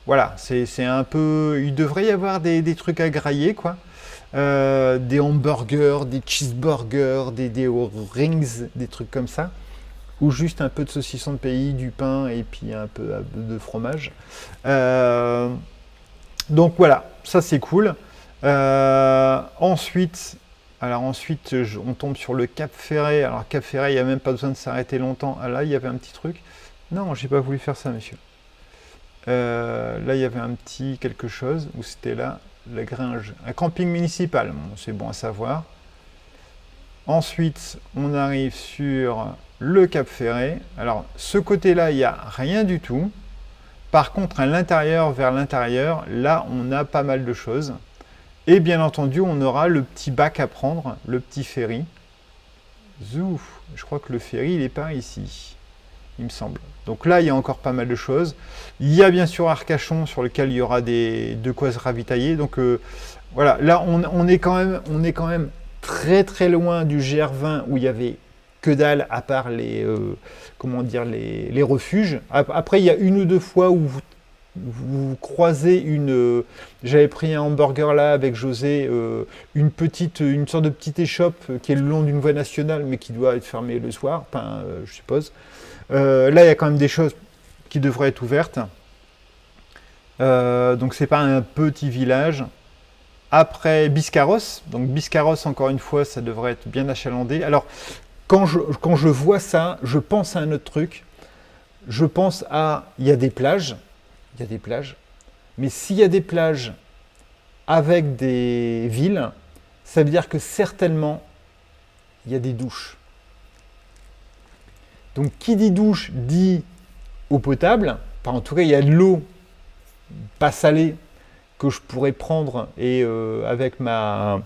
Voilà, c'est un peu... Il devrait y avoir des trucs à grailler, quoi. Des hamburgers, des cheeseburgers, des rings, des trucs comme ça, ou juste un peu de saucisson de pays, du pain et puis un peu de fromage. Donc voilà, ça c'est cool. Ensuite, on tombe sur le Cap Ferret. Alors Cap Ferret, il n'y a même pas besoin de s'arrêter longtemps. Ah là, il y avait un petit truc. Non, j'ai pas voulu faire ça, monsieur. Là, il y avait un petit quelque chose, où c'était là. La Gringe, un camping municipal, bon, c'est bon à savoir. Ensuite, on arrive sur le Cap Ferret. Alors, ce côté-là, il n'y a rien du tout. Par contre, à l'intérieur, vers l'intérieur, là, on a pas mal de choses. Et bien entendu, on aura le petit bac à prendre, le petit ferry. Zouf, je crois que le ferry, il n'est pas ici, il me semble. Donc là, il y a encore pas mal de choses. Il y a bien sûr Arcachon sur lequel il y aura de quoi se ravitailler. Donc voilà, là on est quand même très très loin du GR20 où il y avait que dalle à part les refuges. Après, il y a une ou deux fois où vous croisez j'avais pris un hamburger là avec José, une sorte de petite échoppe qui est le long d'une voie nationale mais qui doit être fermée le soir, enfin, je suppose. Là, il y a quand même des choses qui devraient être ouvertes. Donc, c'est pas un petit village. Après Biscarrosse. Donc Biscarrosse, encore une fois, ça devrait être bien achalandé. Alors, quand je vois ça, je pense à un autre truc. Je pense à, il y a des plages. Il y a des plages. Mais s'il y a des plages avec des villes, ça veut dire que certainement, il y a des douches. Donc, qui dit douche dit eau potable. Enfin, en tout cas, il y a de l'eau pas salée que je pourrais prendre et avec ma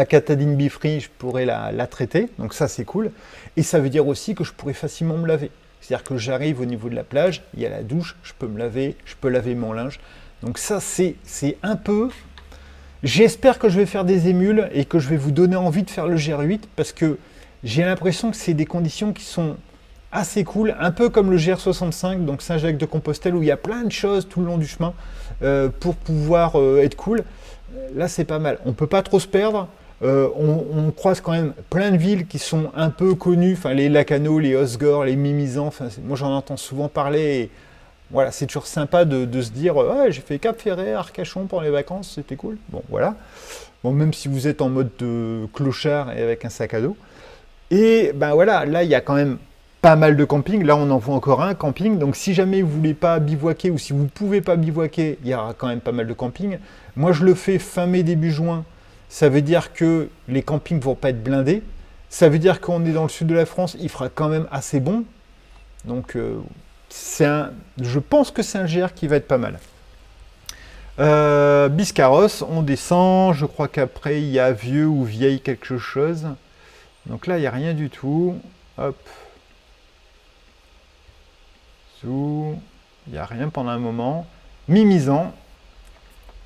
Katadyn Be-Free, je pourrais la traiter. Donc ça, c'est cool. Et ça veut dire aussi que je pourrais facilement me laver. C'est-à-dire que j'arrive au niveau de la plage, il y a la douche, je peux me laver, je peux laver mon linge. Donc ça, c'est un peu... J'espère que je vais faire des émules et que je vais vous donner envie de faire le GR8 parce que j'ai l'impression que c'est des conditions qui sont assez cool, un peu comme le GR65, donc Saint-Jacques-de-Compostelle, où il y a plein de choses tout le long du chemin pour pouvoir être cool. Là, c'est pas mal. On peut pas trop se perdre. On croise quand même plein de villes qui sont un peu connues, enfin les Lacanau, les Osgore, les Mimizan. Enfin, moi, j'en entends souvent parler. Et voilà, c'est toujours sympa de se dire, ouais, j'ai fait Cap Ferret, Arcachon pour les vacances, c'était cool. Bon, voilà. Bon, même si vous êtes en mode de clochard et avec un sac à dos. Et ben voilà, là, il y a quand même pas mal de camping. Là, on en voit encore un camping. Donc, si jamais vous voulez pas bivouaquer ou si vous pouvez pas bivouaquer, il y aura quand même pas mal de camping. Moi, je le fais fin mai, début juin. Ça veut dire que les campings vont pas être blindés. Ça veut dire qu'on est dans le sud de la France. Il fera quand même assez bon. Donc, je pense que c'est un GR qui va être pas mal. Biscarrosse, on descend. Je crois qu'après, il y a vieux ou vieille quelque chose. Donc là, il n'y a rien du tout. Hop. Il n'y a rien pendant un moment. Mimizan.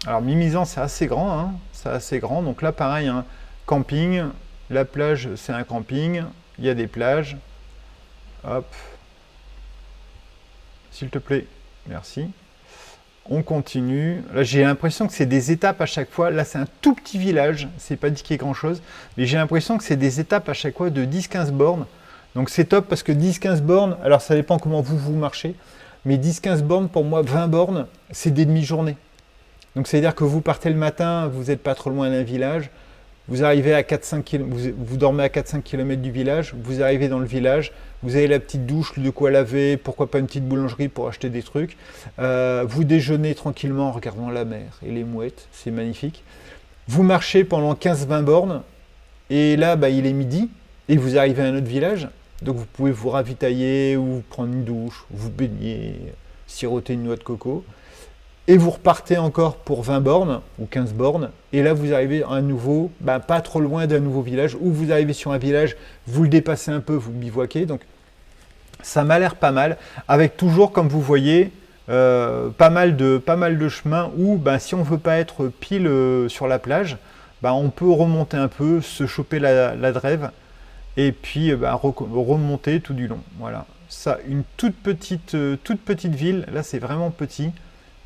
Alors Mimizan, c'est assez grand. Hein, c'est assez grand. Donc là, pareil, hein, camping. La plage, c'est un camping. Il y a des plages. Hop. S'il te plaît. Merci. On continue. Là, j'ai l'impression que c'est des étapes à chaque fois. Là, c'est un tout petit village. C'est pas indiqué grand-chose. Mais j'ai l'impression que c'est des étapes à chaque fois de 10-15 bornes. Donc c'est top parce que 10-15 bornes, alors ça dépend comment vous marchez, mais 10-15 bornes, pour moi, 20 bornes, c'est des demi-journées. Donc c'est-à-dire que vous partez le matin, vous n'êtes pas trop loin d'un village, vous arrivez à 4-5 km, vous dormez à 4-5 km du village, vous arrivez dans le village, vous avez la petite douche, de quoi laver, pourquoi pas une petite boulangerie pour acheter des trucs. Vous déjeunez tranquillement en regardant la mer et les mouettes, c'est magnifique. Vous marchez pendant 15-20 bornes, et là, bah, il est midi, et vous arrivez à un autre village. Donc vous pouvez vous ravitailler ou prendre une douche, vous baigner, siroter une noix de coco. Et vous repartez encore pour 20 bornes ou 15 bornes. Et là, vous arrivez à un nouveau, pas trop loin d'un nouveau village. Ou vous arrivez sur un village, vous le dépassez un peu, vous bivouaquez. Donc ça m'a l'air pas mal. Avec toujours, comme vous voyez, pas mal de chemins où si on ne veut pas être pile sur la plage, on peut remonter un peu, se choper la drève. Et puis remonter tout du long. Voilà. Ça, une toute petite ville. Là, c'est vraiment petit.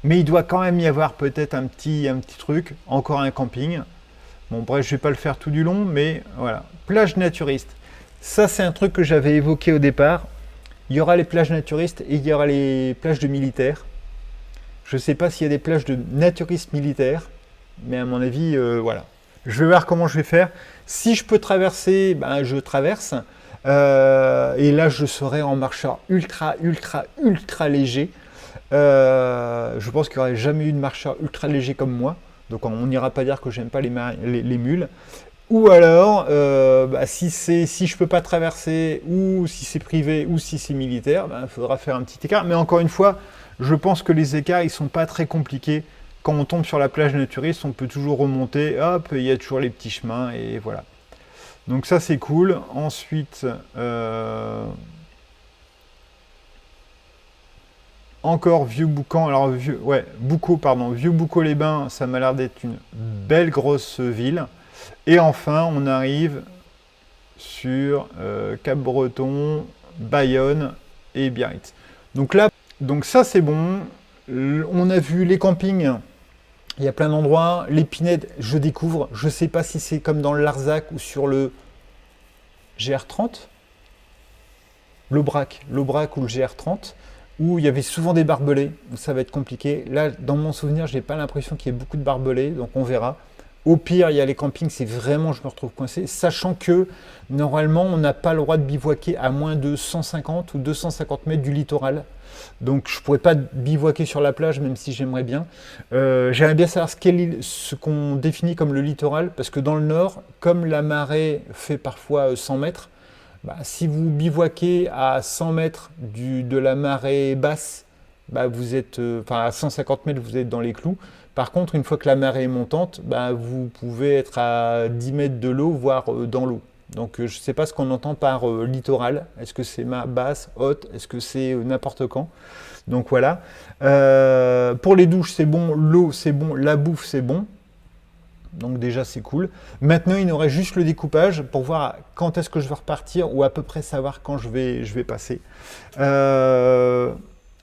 Mais il doit quand même y avoir peut-être un petit truc. Encore un camping. Bon, bref, je ne vais pas le faire tout du long, mais voilà. Plage naturiste. Ça, c'est un truc que j'avais évoqué au départ. Il y aura les plages naturistes et il y aura les plages de militaires. Je ne sais pas s'il y a des plages de naturistes militaires, mais à mon avis, voilà. Je vais voir comment je vais faire. Si je peux traverser, je traverse. Et là, je serai en marcheur ultra léger. Je pense qu'il n'y aurait jamais eu de marcheur ultra léger comme moi. Donc on n'ira pas dire que j'aime pas les mules. Ou alors, si je peux pas traverser, ou si c'est privé, ou si c'est militaire, il faudra faire un petit écart. Mais encore une fois, je pense que les écarts, ils sont pas très compliqués. Quand on tombe sur la plage naturiste, on peut toujours remonter, hop, il y a toujours les petits chemins, et voilà. Donc ça, c'est cool. Ensuite, encore Vieux-Boucan, alors Vieux-Boucau-les-Bains, ça m'a l'air d'être une belle grosse ville. Et enfin, on arrive sur Cap-Breton, Bayonne et Biarritz. Donc là, ça c'est bon. On a vu les campings. Il y a plein d'endroits. L'Épinette, je découvre. Je ne sais pas si c'est comme dans le Larzac ou sur le GR30. L'Aubrac ou le GR30, où il y avait souvent des barbelés, où ça va être compliqué. Là, dans mon souvenir, je n'ai pas l'impression qu'il y ait beaucoup de barbelés, donc on verra. Au pire, il y a les campings, c'est vraiment, je me retrouve coincé, sachant que normalement, on n'a pas le droit de bivouaquer à moins de 150 ou 250 mètres du littoral. Donc, je ne pourrais pas bivouaquer sur la plage, même si j'aimerais bien. J'aimerais bien savoir ce qu'on définit comme le littoral, parce que dans le nord, comme la marée fait parfois 100 mètres, bah, si vous bivouaquez à 100 mètres de la marée basse, bah, vous êtes, enfin à 150 mètres, vous êtes dans les clous. Par contre, une fois que la marée est montante, bah, vous pouvez être à 10 mètres de l'eau, voire dans l'eau. Donc je ne sais pas ce qu'on entend par littoral. Est-ce que c'est basse, haute? Est-ce que c'est n'importe quand? Donc voilà. Pour les douches, c'est bon. L'eau, c'est bon. La bouffe, c'est bon. Donc déjà, c'est cool. Maintenant, il nous reste juste le découpage pour voir quand est-ce que je vais repartir ou à peu près savoir quand je vais passer.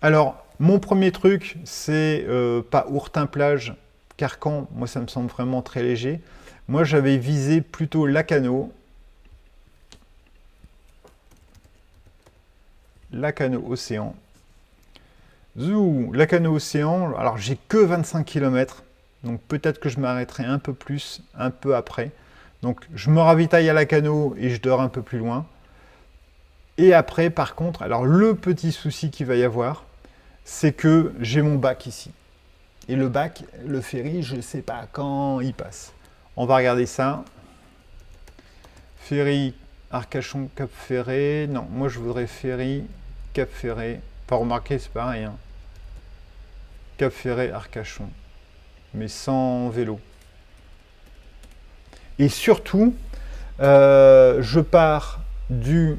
Alors, mon premier truc, c'est pas Ourtin-Plage, Carcan. Moi, ça me semble vraiment très léger. Moi, j'avais visé plutôt Lacanau. Lacanau Océan. Zou, Lacanau Océan. Alors, j'ai que 25 km. Donc, peut-être que je m'arrêterai un peu plus, un peu après. Donc, je me ravitaille à Lacanau et je dors un peu plus loin. Et après, par contre, alors le petit souci qu'il va y avoir, c'est que j'ai mon bac ici. Et le bac, le ferry, je ne sais pas quand il passe. On va regarder ça. Ferry, Arcachon, Cap Ferré. Non, moi je voudrais ferry, Cap Ferré. Pas remarquer, c'est pareil. Hein. Cap Ferré, Arcachon. Mais sans vélo. Et surtout, je pars du...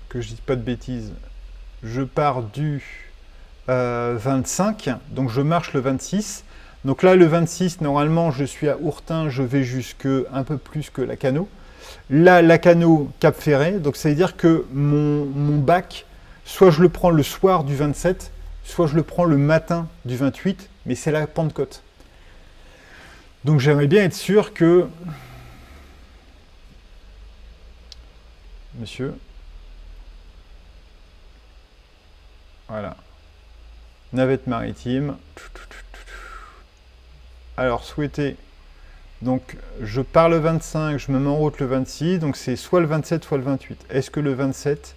Que je dise pas de bêtises. Je pars du 25, donc je marche le 26. Donc là, le 26, normalement, je suis à Ourtin, je vais jusque un peu plus que Lacanau. Là, Lacanau, Cap Ferré, donc ça veut dire que mon bac, soit je le prends le soir du 27, soit je le prends le matin du 28, mais c'est la Pentecôte. Donc j'aimerais bien être sûr que... Monsieur... Voilà. Navette maritime. Alors, souhaité. Donc, je pars le 25, je me mets en route le 26. Donc, c'est soit le 27, soit le 28. Est-ce que le 27,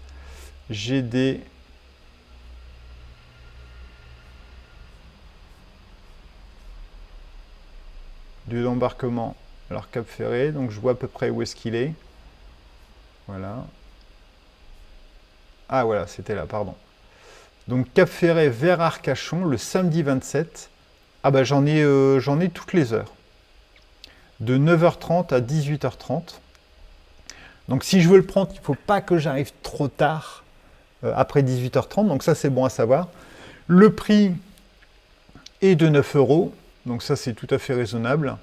j'ai des... lieux d'embarquement? Alors, Cap Ferré. Donc, je vois à peu près où est-ce qu'il est. Voilà. Ah, voilà, c'était là, pardon. Donc Cap Ferré vers Arcachon le samedi 27. Ah bah j'en ai toutes les heures. De 9h30 à 18h30. Donc si je veux le prendre, il ne faut pas que j'arrive trop tard après 18h30. Donc ça c'est bon à savoir. Le prix est de 9 €. Donc ça c'est tout à fait raisonnable.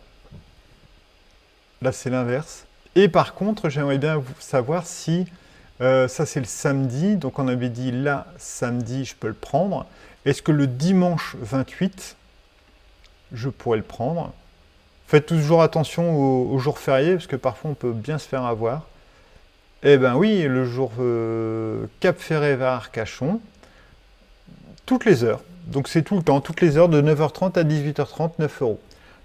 Là c'est l'inverse. Et par contre j'aimerais bien savoir si... ça, c'est le samedi. Donc, on avait dit là, samedi, je peux le prendre. Est-ce que le dimanche 28, je pourrais le prendre? Faites toujours attention aux jours fériés, parce que parfois, on peut bien se faire avoir. Eh bien oui, le jour Cap Ferré vers Arcachon, toutes les heures. Donc, c'est tout le temps, toutes les heures, de 9h30 à 18h30, 9 €.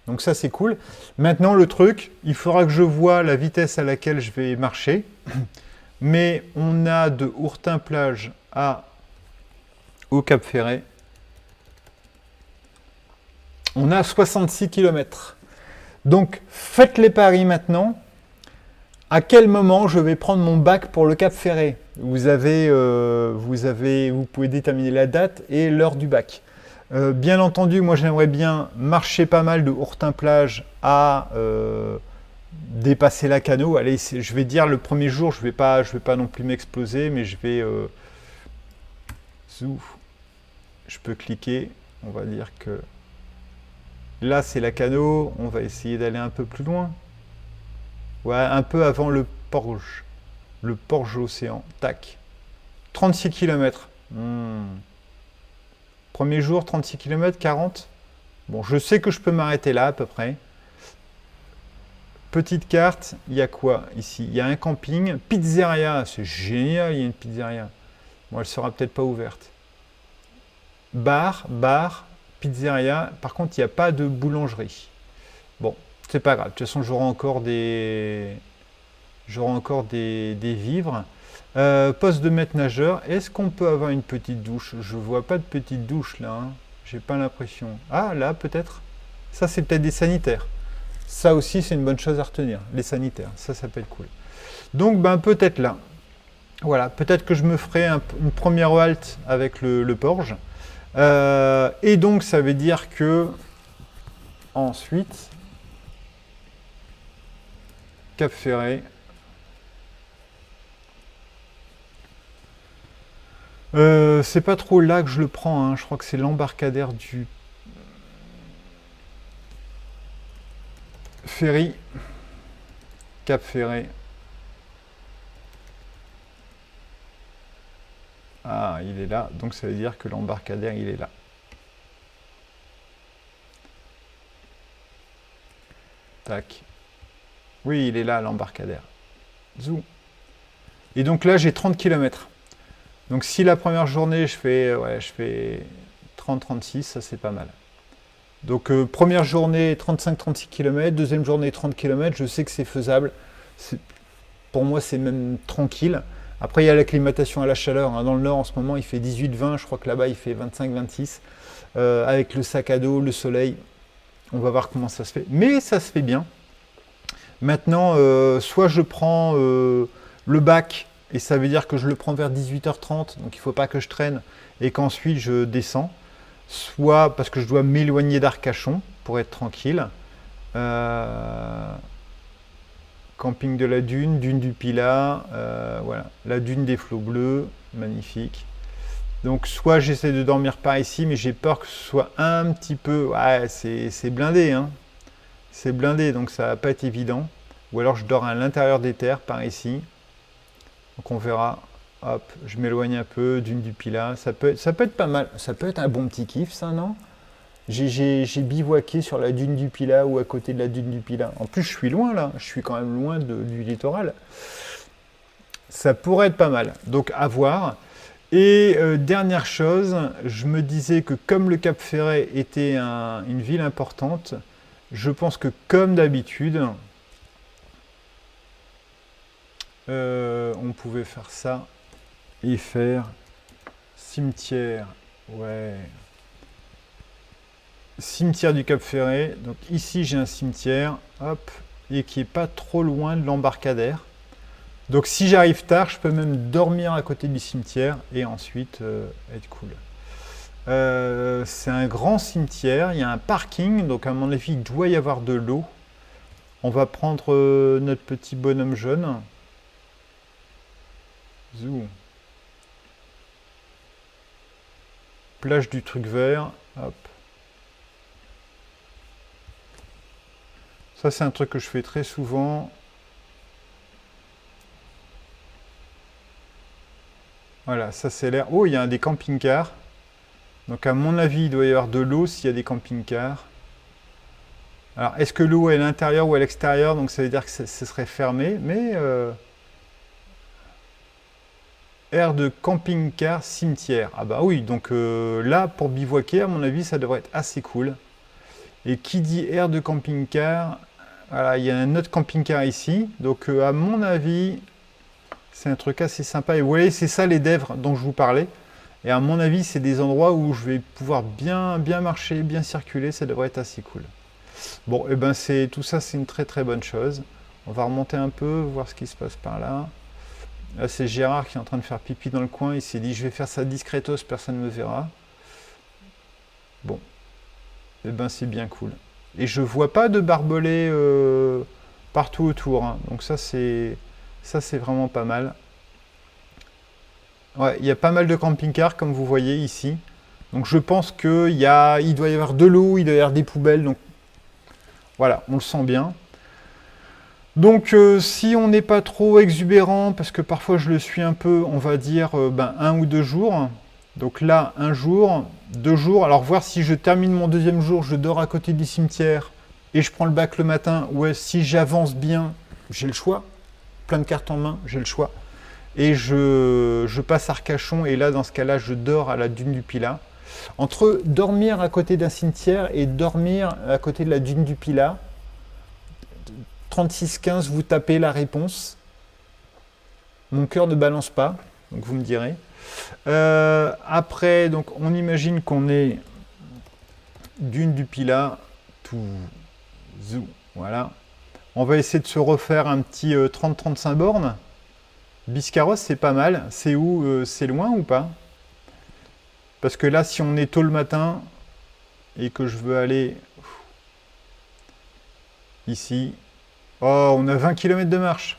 Donc, ça, c'est cool. Maintenant, le truc, il faudra que je voie la vitesse à laquelle je vais marcher. Mais on a de Ourtin-Plage au Cap Ferré. On a 66 km. Donc, faites les paris maintenant. À quel moment je vais prendre mon bac pour le Cap Ferré? Vous pouvez déterminer la date et l'heure du bac. Bien entendu, moi j'aimerais bien marcher pas mal de Ourtin-Plage à... dépasser Lacanau. Allez, je vais dire le premier jour, je vais pas non plus m'exploser, mais je vais je peux cliquer. On va dire que là c'est Lacanau. On va essayer d'aller un peu plus loin. Ouais, un peu avant le Porge Océan. Tac. 36 km. Premier jour, 36 km, 40. Bon, je sais que je peux m'arrêter là à peu près. Petite carte, il y a quoi ici? Il y a un camping, pizzeria, c'est génial, il y a une pizzeria. Bon, elle sera peut-être pas ouverte. Bar, pizzeria. Par contre, il n'y a pas de boulangerie. Bon, c'est pas grave. De toute façon, j'aurai encore des vivres. Poste de maître nageur. Est-ce qu'on peut avoir une petite douche? Je vois pas de petite douche là. Hein. J'ai pas l'impression. Ah, là, peut-être. Ça, c'est peut-être des sanitaires. Ça aussi, c'est une bonne chose à retenir. Les sanitaires. Ça peut être cool. Donc, ben, peut-être là. Voilà. Peut-être que je me ferai une première halte avec le Porge. Et donc, ça veut dire que ensuite, Cap Ferret. C'est pas trop là que je le prends, hein. Je crois que c'est l'embarcadère du ferry. Cap Ferret. Ah, il est là, donc ça veut dire que l'embarcadère, il est là. Tac. Oui, il est là, l'embarcadère. Zou. Et donc là, j'ai 30 km. Donc si la première journée, je fais 30-36, ça c'est pas mal. Donc première journée, 35-36 km, deuxième journée, 30 km, je sais que c'est faisable. Pour moi, c'est même tranquille. Après, il y a l'acclimatation à la chaleur. Hein. Dans le nord, en ce moment, il fait 18-20. Je crois que là-bas, il fait 25-26. Avec le sac à dos, le soleil, on va voir comment ça se fait. Mais ça se fait bien. Maintenant, soit je prends le bac, et ça veut dire que je le prends vers 18h30, donc il ne faut pas que je traîne, et qu'ensuite je descends. Soit parce que je dois m'éloigner d'Arcachon pour être tranquille. Camping de la Dune, Dune du Pilat, voilà, la Dune des Flots Bleus, magnifique. Donc soit j'essaie de dormir par ici, mais j'ai peur que ce soit un petit peu... Ouais, c'est blindé, hein. C'est blindé, donc ça va pas être évident. Ou alors je dors à l'intérieur des terres, par ici. Donc on verra. Hop, je m'éloigne un peu, Dune du Pilat. Ça peut être pas mal. Ça peut être un bon petit kiff, ça, non? J'ai bivouaqué sur la Dune du Pilat ou à côté de la Dune du Pilat. En plus, je suis loin, là. Je suis quand même loin du littoral. Ça pourrait être pas mal. Donc, à voir. Et dernière chose, je me disais que comme le Cap Ferret était une ville importante, je pense que comme d'habitude, on pouvait faire ça et faire cimetière. Ouais. Cimetière du Cap Ferret. Donc ici, j'ai un cimetière, hop, et qui est pas trop loin de l'embarcadère. Donc si j'arrive tard, je peux même dormir à côté du cimetière et ensuite être cool. C'est un grand cimetière, il y a un parking, donc à mon avis, il doit y avoir de l'eau. On va prendre notre petit bonhomme jaune. Zou. Plage du truc vert, hop. Ça, c'est un truc que je fais très souvent. Voilà, ça c'est l'air. Oh, il y a des camping-cars. Donc à mon avis, il doit y avoir de l'eau s'il y a des camping-cars. Alors, est-ce que l'eau est à l'intérieur ou à l'extérieur? Donc ça veut dire que ce serait fermé. Mais aire de camping-car cimetière. Ah bah oui, donc là, pour bivouaquer, à mon avis, ça devrait être assez cool. Et qui dit aire de camping-car, voilà, il y a un autre camping-car ici. Donc à mon avis... C'est un truc assez sympa. Et vous voyez, c'est ça les Dèvres dont je vous parlais. Et à mon avis, c'est des endroits où je vais pouvoir bien marcher, bien circuler. Ça devrait être assez cool. Bon, et ben tout ça, c'est une très très bonne chose. On va remonter un peu, voir ce qui se passe par là. Là, c'est Gérard qui est en train de faire pipi dans le coin. Il s'est dit, je vais faire ça discretos, personne ne me verra. Bon, et ben c'est bien cool. Et je vois pas de barbelés partout autour. Hein. Donc ça, c'est vraiment pas mal. Ouais, il y a pas mal de camping-cars, comme vous voyez ici. Donc je pense qu'il doit y avoir de l'eau, il doit y avoir des poubelles. Donc voilà, on le sent bien. Donc si on n'est pas trop exubérant, parce que parfois je le suis un peu, on va dire 1 ou 2 jours. Donc là, 1 jour, 2 jours. Alors voir si je termine mon deuxième jour, je dors à côté du cimetière et je prends le bac le matin. Ouais, si j'avance bien, j'ai le choix. Plein de cartes en main, j'ai le choix. Et je passe Arcachon, et là, dans ce cas-là, je dors à la Dune du Pilat. Entre dormir à côté d'un cimetière et dormir à côté de la dune du Pilat, 36-15, vous tapez la réponse. Mon cœur ne balance pas, donc vous me direz. Après, donc on imagine qu'on est dune du Pilat, tout zou, voilà. On va essayer de se refaire un petit 30-35 bornes. Biscarrosse, c'est pas mal. C'est où? C'est loin ou pas? Parce que là, si on est tôt le matin et que je veux aller ici, oh, on a 20 km de marche.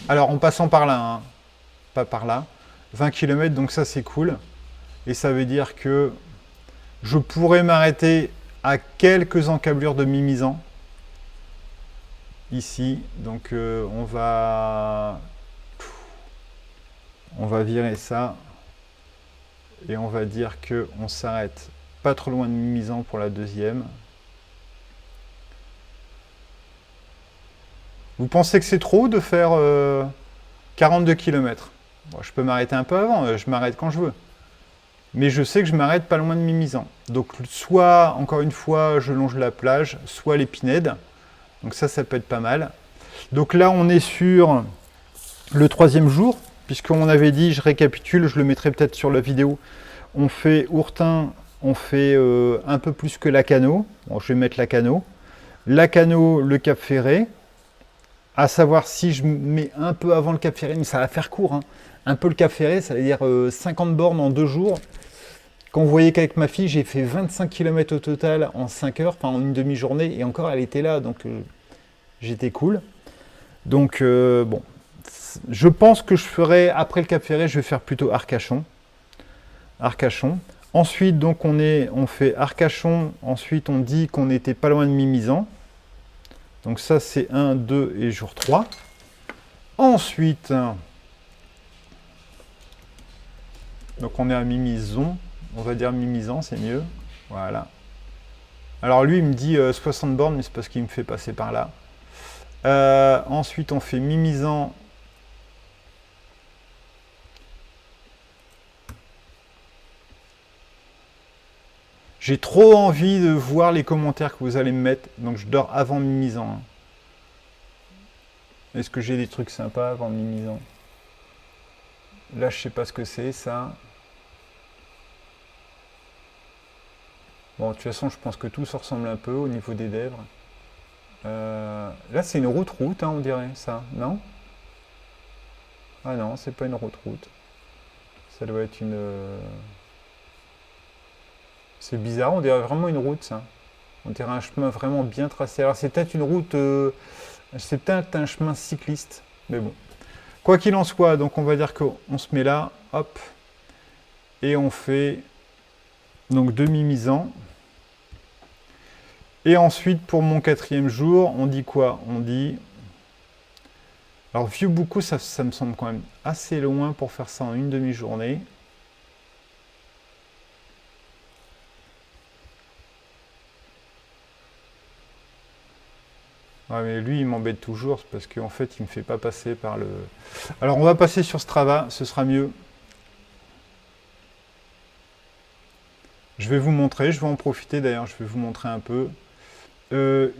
Alors, en passant par là, hein, pas par là. 20 km, donc ça, c'est cool. Et ça veut dire que je pourrais m'arrêter à quelques encablures de Mimizan. Ici, donc on va virer ça. Et on va dire qu'on s'arrête pas trop loin de Mimizan pour la deuxième. Vous pensez que c'est trop de faire 42 km? Bon, je peux m'arrêter un peu avant, je m'arrête quand je veux. Mais je sais que je m'arrête pas loin de Mimizan. Donc soit, encore une fois, je longe la plage, soit les Pinèdes. Donc ça peut être pas mal. Donc là, on est sur le troisième jour. Puisqu'on avait dit, je récapitule, je le mettrai peut-être sur la vidéo, on fait Ourtin, on fait un peu plus que Lacanau. Bon, je vais mettre Lacanau. Lacanau, le Cap Ferré. À savoir si je mets un peu avant le Cap Ferré, mais ça va faire court. Hein. Un peu le Cap Ferré, ça veut dire 50 bornes en 2 jours. Quand vous voyez qu'avec ma fille, j'ai fait 25 km au total en 5 heures, enfin en une demi-journée, et encore elle était là, donc j'étais cool. Donc bon. Je pense que je ferai, après le Cap Ferré, je vais faire plutôt Arcachon. Arcachon. Ensuite, donc, on fait Arcachon. Ensuite, on dit qu'on n'était pas loin de Mimizan. Donc ça, c'est 1, 2 et jour 3. Ensuite, donc on est à Mimizon. On va dire Mimizan, c'est mieux. Voilà. Alors lui, il me dit 60 bornes, mais c'est parce qu'il me fait passer par là. Ensuite, on fait Mimizan. J'ai trop envie de voir les commentaires que vous allez me mettre, donc je dors avant Mimizan. Hein. Est-ce que j'ai des trucs sympas avant Mimizan? Là, je sais pas ce que c'est, ça. Bon, de toute façon, je pense que tout se ressemble un peu au niveau des Dèvres. Là, c'est une route-route, hein, on dirait, ça, non? Ah non, c'est pas une route-route. Ça doit être une... C'est bizarre, on dirait vraiment une route, ça. On dirait un chemin vraiment bien tracé. Alors, c'est peut-être une route... c'est peut-être un chemin cycliste, mais bon. Quoi qu'il en soit, donc on va dire qu'on se met là, hop, et on fait donc demi-Mimizan. Et ensuite, pour mon 4e jour, on dit quoi? On dit... Alors, Vieux-Boucau, ça me semble quand même assez loin pour faire ça en une demi-journée. Ouais, mais lui, il m'embête toujours parce qu'en fait, il ne me fait pas passer par le... Alors, on va passer sur Strava, ce sera mieux. Je vais vous montrer, je vais en profiter d'ailleurs, je vais vous montrer un peu.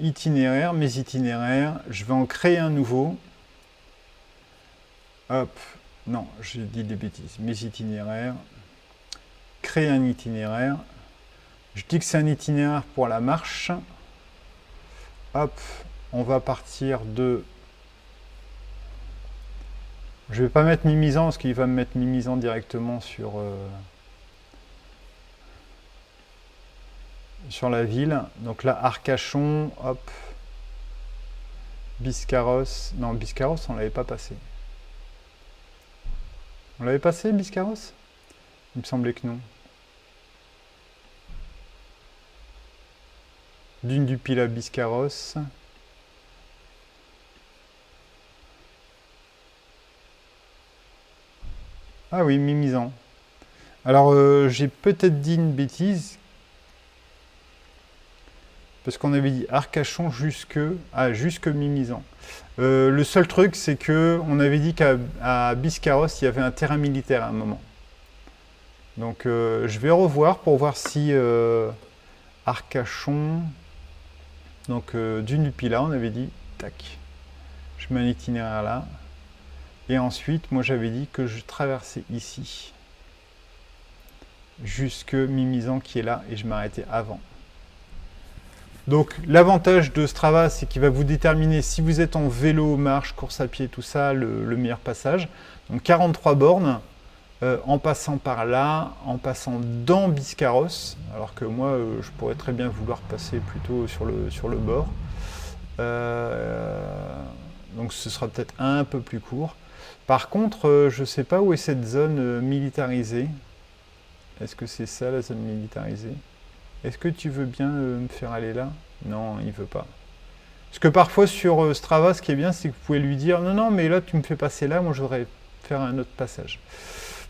Itinéraire, mes itinéraires, je vais en créer un nouveau. Hop, non, j'ai dit des bêtises. Mes itinéraires, créer un itinéraire. Je dis que c'est un itinéraire pour la marche. Hop, on va partir de... Je vais pas mettre Mimizan parce qu'il va me mettre Mimizan directement sur la ville. Donc là, Arcachon, hop. Biscarrosse. Non, Biscarrosse, on l'avait pas passé. On l'avait passé, Biscarrosse? Il me semblait que non. Dune du Pilat, Biscarrosse. Ah oui, Mimizan. Alors, j'ai peut-être dit une bêtise. Parce qu'on avait dit Arcachon jusque Mimizan. Le seul truc, c'est que on avait dit qu'à Biscarrosse, il y avait un terrain militaire à un moment. Donc je vais revoir pour voir si Arcachon, donc Dune du Pilat, on avait dit, tac, je mets un itinéraire là. Et ensuite, moi j'avais dit que je traversais ici, jusque Mimizan qui est là, et je m'arrêtais avant. Donc l'avantage de Strava, c'est qu'il va vous déterminer si vous êtes en vélo, marche, course à pied, tout ça, le meilleur passage. Donc 43 bornes, en passant par là, en passant dans Biscarrosse, alors que moi je pourrais très bien vouloir passer plutôt sur le bord. Donc ce sera peut-être un peu plus court. Par contre, je ne sais pas où est cette zone militarisée. Est-ce que c'est ça la zone militarisée? Est-ce que tu veux bien me faire aller là? Non, il ne veut pas. Parce que parfois sur Strava, ce qui est bien, c'est que vous pouvez lui dire non, non, mais là tu me fais passer là, moi je voudrais faire un autre passage.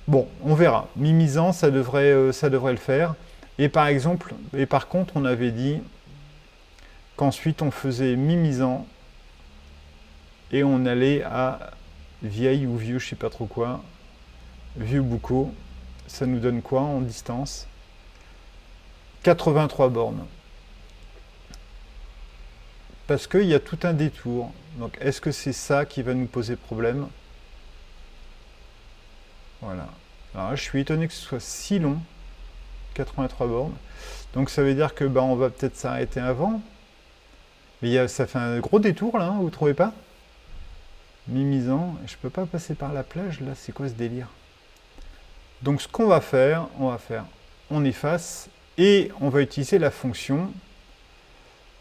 Bon, on verra. Mimizan, ça devrait le faire. Et par contre, on avait dit qu'ensuite on faisait Mimizan et on allait à Vieille ou Vieux, je sais pas trop quoi. Vieux-Boucau. Ça nous donne quoi en distance? 83 bornes. Parce qu'il y a tout un détour. Donc est-ce que c'est ça qui va nous poser problème? Voilà. Alors là, je suis étonné que ce soit si long. 83 bornes. Donc ça veut dire que on va peut-être s'arrêter avant. Mais ça fait un gros détour là, hein, vous trouvez pas? Mimizan, je peux pas passer par la plage là, c'est quoi ce délire? Donc ce qu'on va faire, on efface et on va utiliser la fonction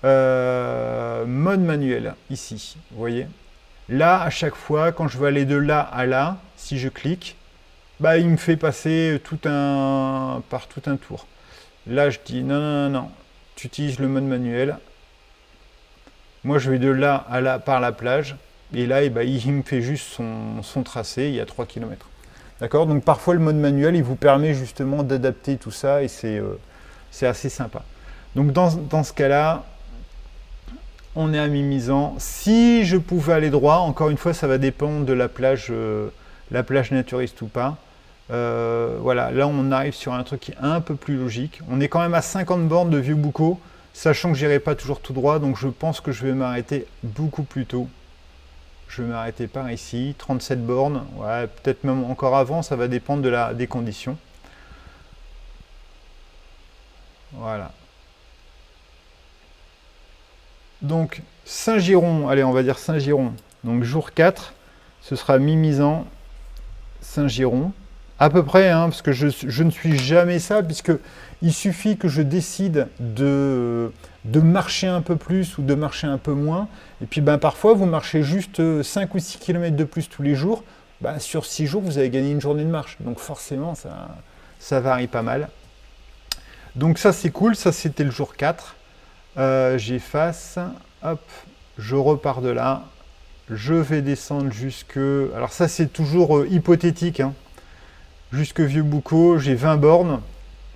mode manuel ici, vous voyez. Là, à chaque fois, quand je veux aller de là à là, si je clique, il me fait passer par tout un tour. Là, je dis non, non, non, non, tu utilises le mode manuel. Moi, je vais de là à là par la plage. Et là, il me fait juste son tracé, il y a 3 km. D'accord? Donc parfois, le mode manuel, il vous permet justement d'adapter tout ça et c'est assez sympa. Donc dans ce cas-là, on est à Mimizan. Si je pouvais aller droit, encore une fois, ça va dépendre de la plage naturiste ou pas. Voilà, là on arrive sur un truc qui est un peu plus logique. On est quand même à 50 bornes de Vieux-Boucau, sachant que j'irai pas toujours tout droit, donc je pense que je vais m'arrêter beaucoup plus tôt. Je vais m'arrêter par ici, 37 bornes, ouais, peut-être même encore avant, ça va dépendre des conditions. Voilà. Donc Saint-Giron, allez on va dire Saint-Giron, donc jour 4, ce sera Mimizan, Saint-Giron, à peu près, hein, parce que je ne suis jamais ça, puisque il suffit que je décide de marcher un peu plus ou de marcher un peu moins, et puis parfois vous marchez juste 5 ou 6 km de plus tous les jours, sur 6 jours vous avez gagné une journée de marche, donc forcément ça varie pas mal. Donc ça c'est cool, ça c'était le jour 4. J'efface, hop, je repars de là, je vais descendre jusque... Alors ça c'est toujours hypothétique, hein. Jusque Vieux-Boucau, j'ai 20 bornes,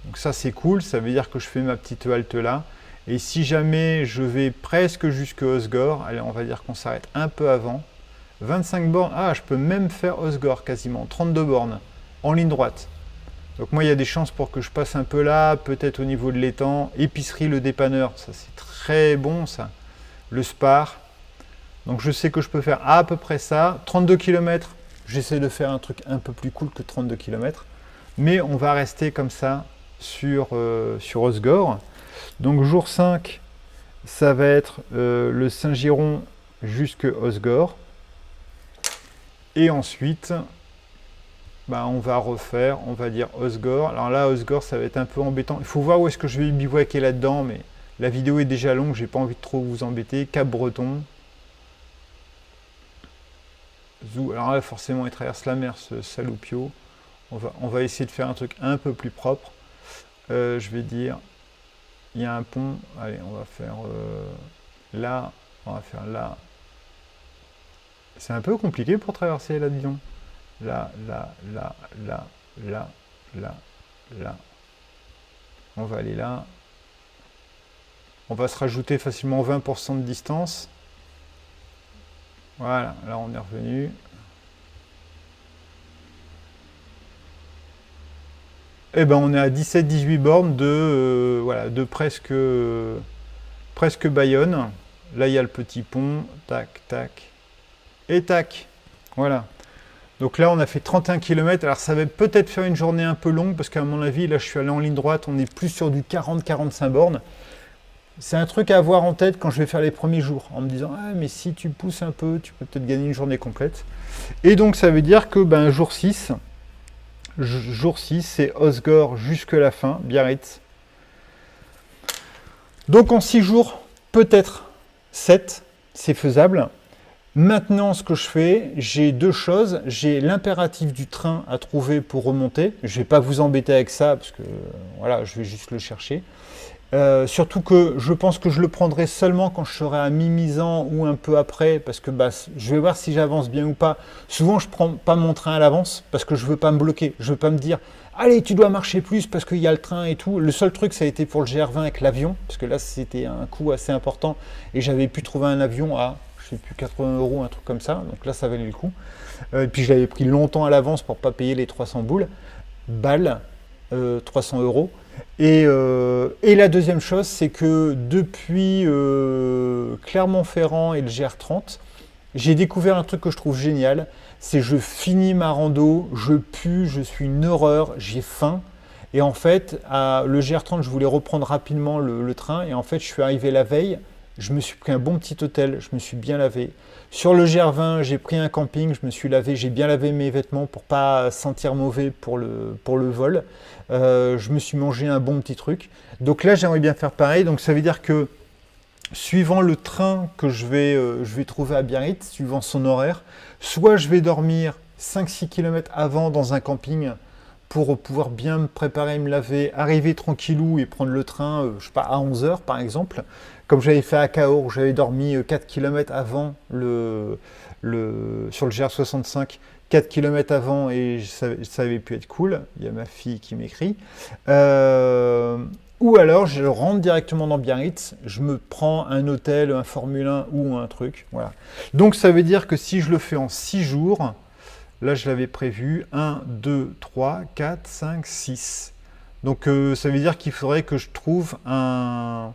donc ça c'est cool, ça veut dire que je fais ma petite halte là. Et si jamais je vais presque jusque Osgore, allez on va dire qu'on s'arrête un peu avant, 25 bornes, je peux même faire Osgore quasiment, 32 bornes, en ligne droite. Donc moi il y a des chances pour que je passe un peu là, peut-être au niveau de l'étang, épicerie le dépanneur, ça c'est très bon ça, le Spar. Donc je sais que je peux faire à peu près ça, 32 km, j'essaie de faire un truc un peu plus cool que 32 km, mais on va rester comme ça sur Osgore. Donc jour 5, ça va être le Saint-Giron jusque Osgore. Et ensuite, on va refaire, on va dire Osgore. Alors là, Osgore, ça va être un peu embêtant. Il faut voir où est-ce que je vais bivouaquer là-dedans, mais la vidéo est déjà longue, j'ai pas envie de trop vous embêter. Cap-Breton. Alors là, forcément, il traverse la mer, ce saloupio. On va essayer de faire un truc un peu plus propre. Je vais dire, il y a un pont. Allez, on va faire là, on va faire là. C'est un peu compliqué pour traverser là-dedans. Là, là, là, là, là, là, là. On va aller là. On va se rajouter facilement 20% de distance. Voilà, là on est revenu. Eh ben, on est à 17-18 bornes voilà, de presque Bayonne. Là, il y a le petit pont. Tac, tac. Et tac. Voilà. Donc là, on a fait 31 km. Alors, ça va peut-être faire une journée un peu longue parce qu'à mon avis, là, je suis allé en ligne droite. On est plus sur du 40-45 bornes. C'est un truc à avoir en tête quand je vais faire les premiers jours, en me disant ah mais si tu pousses un peu, tu peux peut-être gagner une journée complète. Et donc ça veut dire que jour 6, c'est Osgore jusque la fin, Biarritz. Donc en 6 jours, peut-être 7, c'est faisable. Maintenant, ce que je fais, j'ai deux choses. J'ai l'impératif du train à trouver pour remonter. Je ne vais pas vous embêter avec ça, parce que voilà, je vais juste le chercher. Surtout que je pense que je le prendrai seulement quand je serai à mi-misant ou un peu après, parce que je vais voir si j'avance bien ou pas. Souvent, je ne prends pas mon train à l'avance, parce que je ne veux pas me bloquer. Je ne veux pas me dire, allez, tu dois marcher plus parce qu'il y a le train et tout. Le seul truc, ça a été pour le GR20 avec l'avion, parce que là, c'était un coût assez important, et j'avais pu trouver un avion à, je sais plus, 80 €, un truc comme ça. Donc là, ça valait le coup. Et puis, je l'avais pris longtemps à l'avance pour ne pas payer les 300 balles, 300 €. Et la deuxième chose, c'est que depuis Clermont-Ferrand et le GR30, j'ai découvert un truc que je trouve génial. C'est je finis ma rando, je pue, je suis une horreur, j'ai faim. Et en fait, le GR30, je voulais reprendre rapidement le train. Et en fait, je suis arrivé la veille. Je me suis pris un bon petit hôtel, je me suis bien lavé. Sur le GR20, j'ai pris un camping, je me suis lavé, j'ai bien lavé mes vêtements pour pas sentir mauvais pour le vol. Je me suis mangé un bon petit truc. Donc là, j'aimerais bien faire pareil. Donc ça veut dire que suivant le train que je vais trouver à Biarritz, suivant son horaire, soit je vais dormir 5-6 km avant dans un camping pour pouvoir bien me préparer, me laver, arriver tranquillou et prendre le train, je sais pas, à 11 h par exemple, comme j'avais fait à Cahors, où j'avais dormi 4 km avant sur le GR65, 4 km avant, et ça avait pu être cool. Il y a ma fille qui m'écrit. Ou alors, je rentre directement dans Biarritz, je me prends un hôtel, un Formule 1 ou un truc. Voilà. Donc, ça veut dire que si je le fais en 6 jours, là, je l'avais prévu, 1, 2, 3, 4, 5, 6. Donc, ça veut dire qu'il faudrait que je trouve un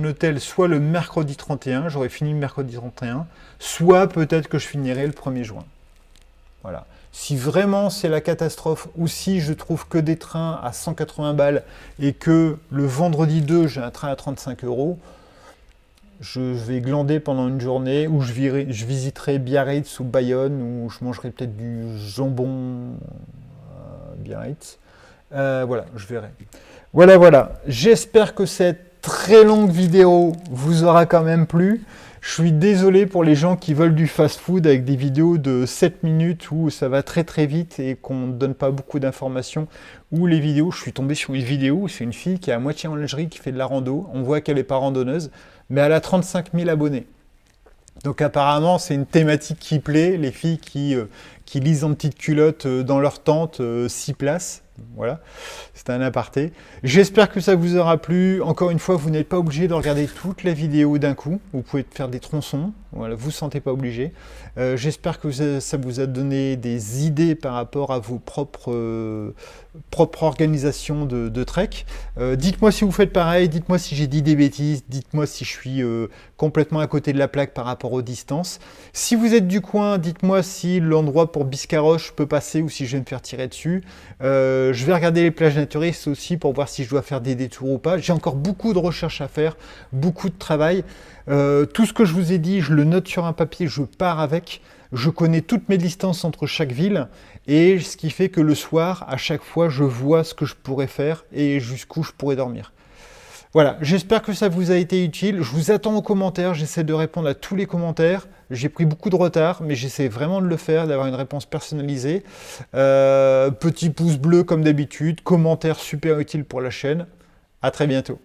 hôtel soit le mercredi 31, j'aurais fini le mercredi 31, soit peut-être que je finirai le 1er juin. Voilà. Si vraiment c'est la catastrophe, ou si je trouve que des trains à 180 balles et que le vendredi 2, j'ai un train à 35 €, je vais glander pendant une journée où je visiterai Biarritz ou Bayonne, où je mangerai peut-être du jambon à Biarritz. Voilà, je verrai. Voilà. J'espère que cette très longue vidéo vous aura quand même plu. Je suis désolé pour les gens qui veulent du fast-food avec des vidéos de 7 minutes où ça va très très vite et qu'on ne donne pas beaucoup d'informations. Ou les vidéos, je suis tombé sur une vidéo, c'est une fille qui est à moitié en lingerie qui fait de la rando. On voit qu'elle n'est pas randonneuse, mais elle a 35 000 abonnés. Donc apparemment, c'est une thématique qui plaît. Les filles qui lisent en petite culotte dans leur tente, 6 places. Voilà, c'est un aparté. J'espère que ça vous aura plu. Encore une fois, vous n'êtes pas obligé de regarder toute la vidéo d'un coup. Vous pouvez faire des tronçons. Voilà, vous ne sentez pas obligé. J'espère que ça vous a donné des idées par rapport à vos propres organisations de trek. Dites-moi si vous faites pareil. Dites-moi si j'ai dit des bêtises. Dites-moi si je suis complètement à côté de la plaque par rapport aux distances. Si vous êtes du coin, dites-moi si l'endroit pour Biscarrosse peut passer ou si je vais me faire tirer dessus. Je vais regarder les plages naturistes aussi pour voir si je dois faire des détours ou pas. J'ai encore beaucoup de recherches à faire, beaucoup de travail. Tout ce que je vous ai dit, je le note sur un papier, je pars avec. Je connais toutes mes distances entre chaque ville et ce qui fait que le soir, à chaque fois, je vois ce que je pourrais faire et jusqu'où je pourrais dormir. Voilà, j'espère que ça vous a été utile. Je vous attends aux commentaires, j'essaie de répondre à tous les commentaires. J'ai pris beaucoup de retard, mais j'essaie vraiment de le faire, d'avoir une réponse personnalisée. Petit pouce bleu comme d'habitude, commentaire super utile pour la chaîne. À très bientôt.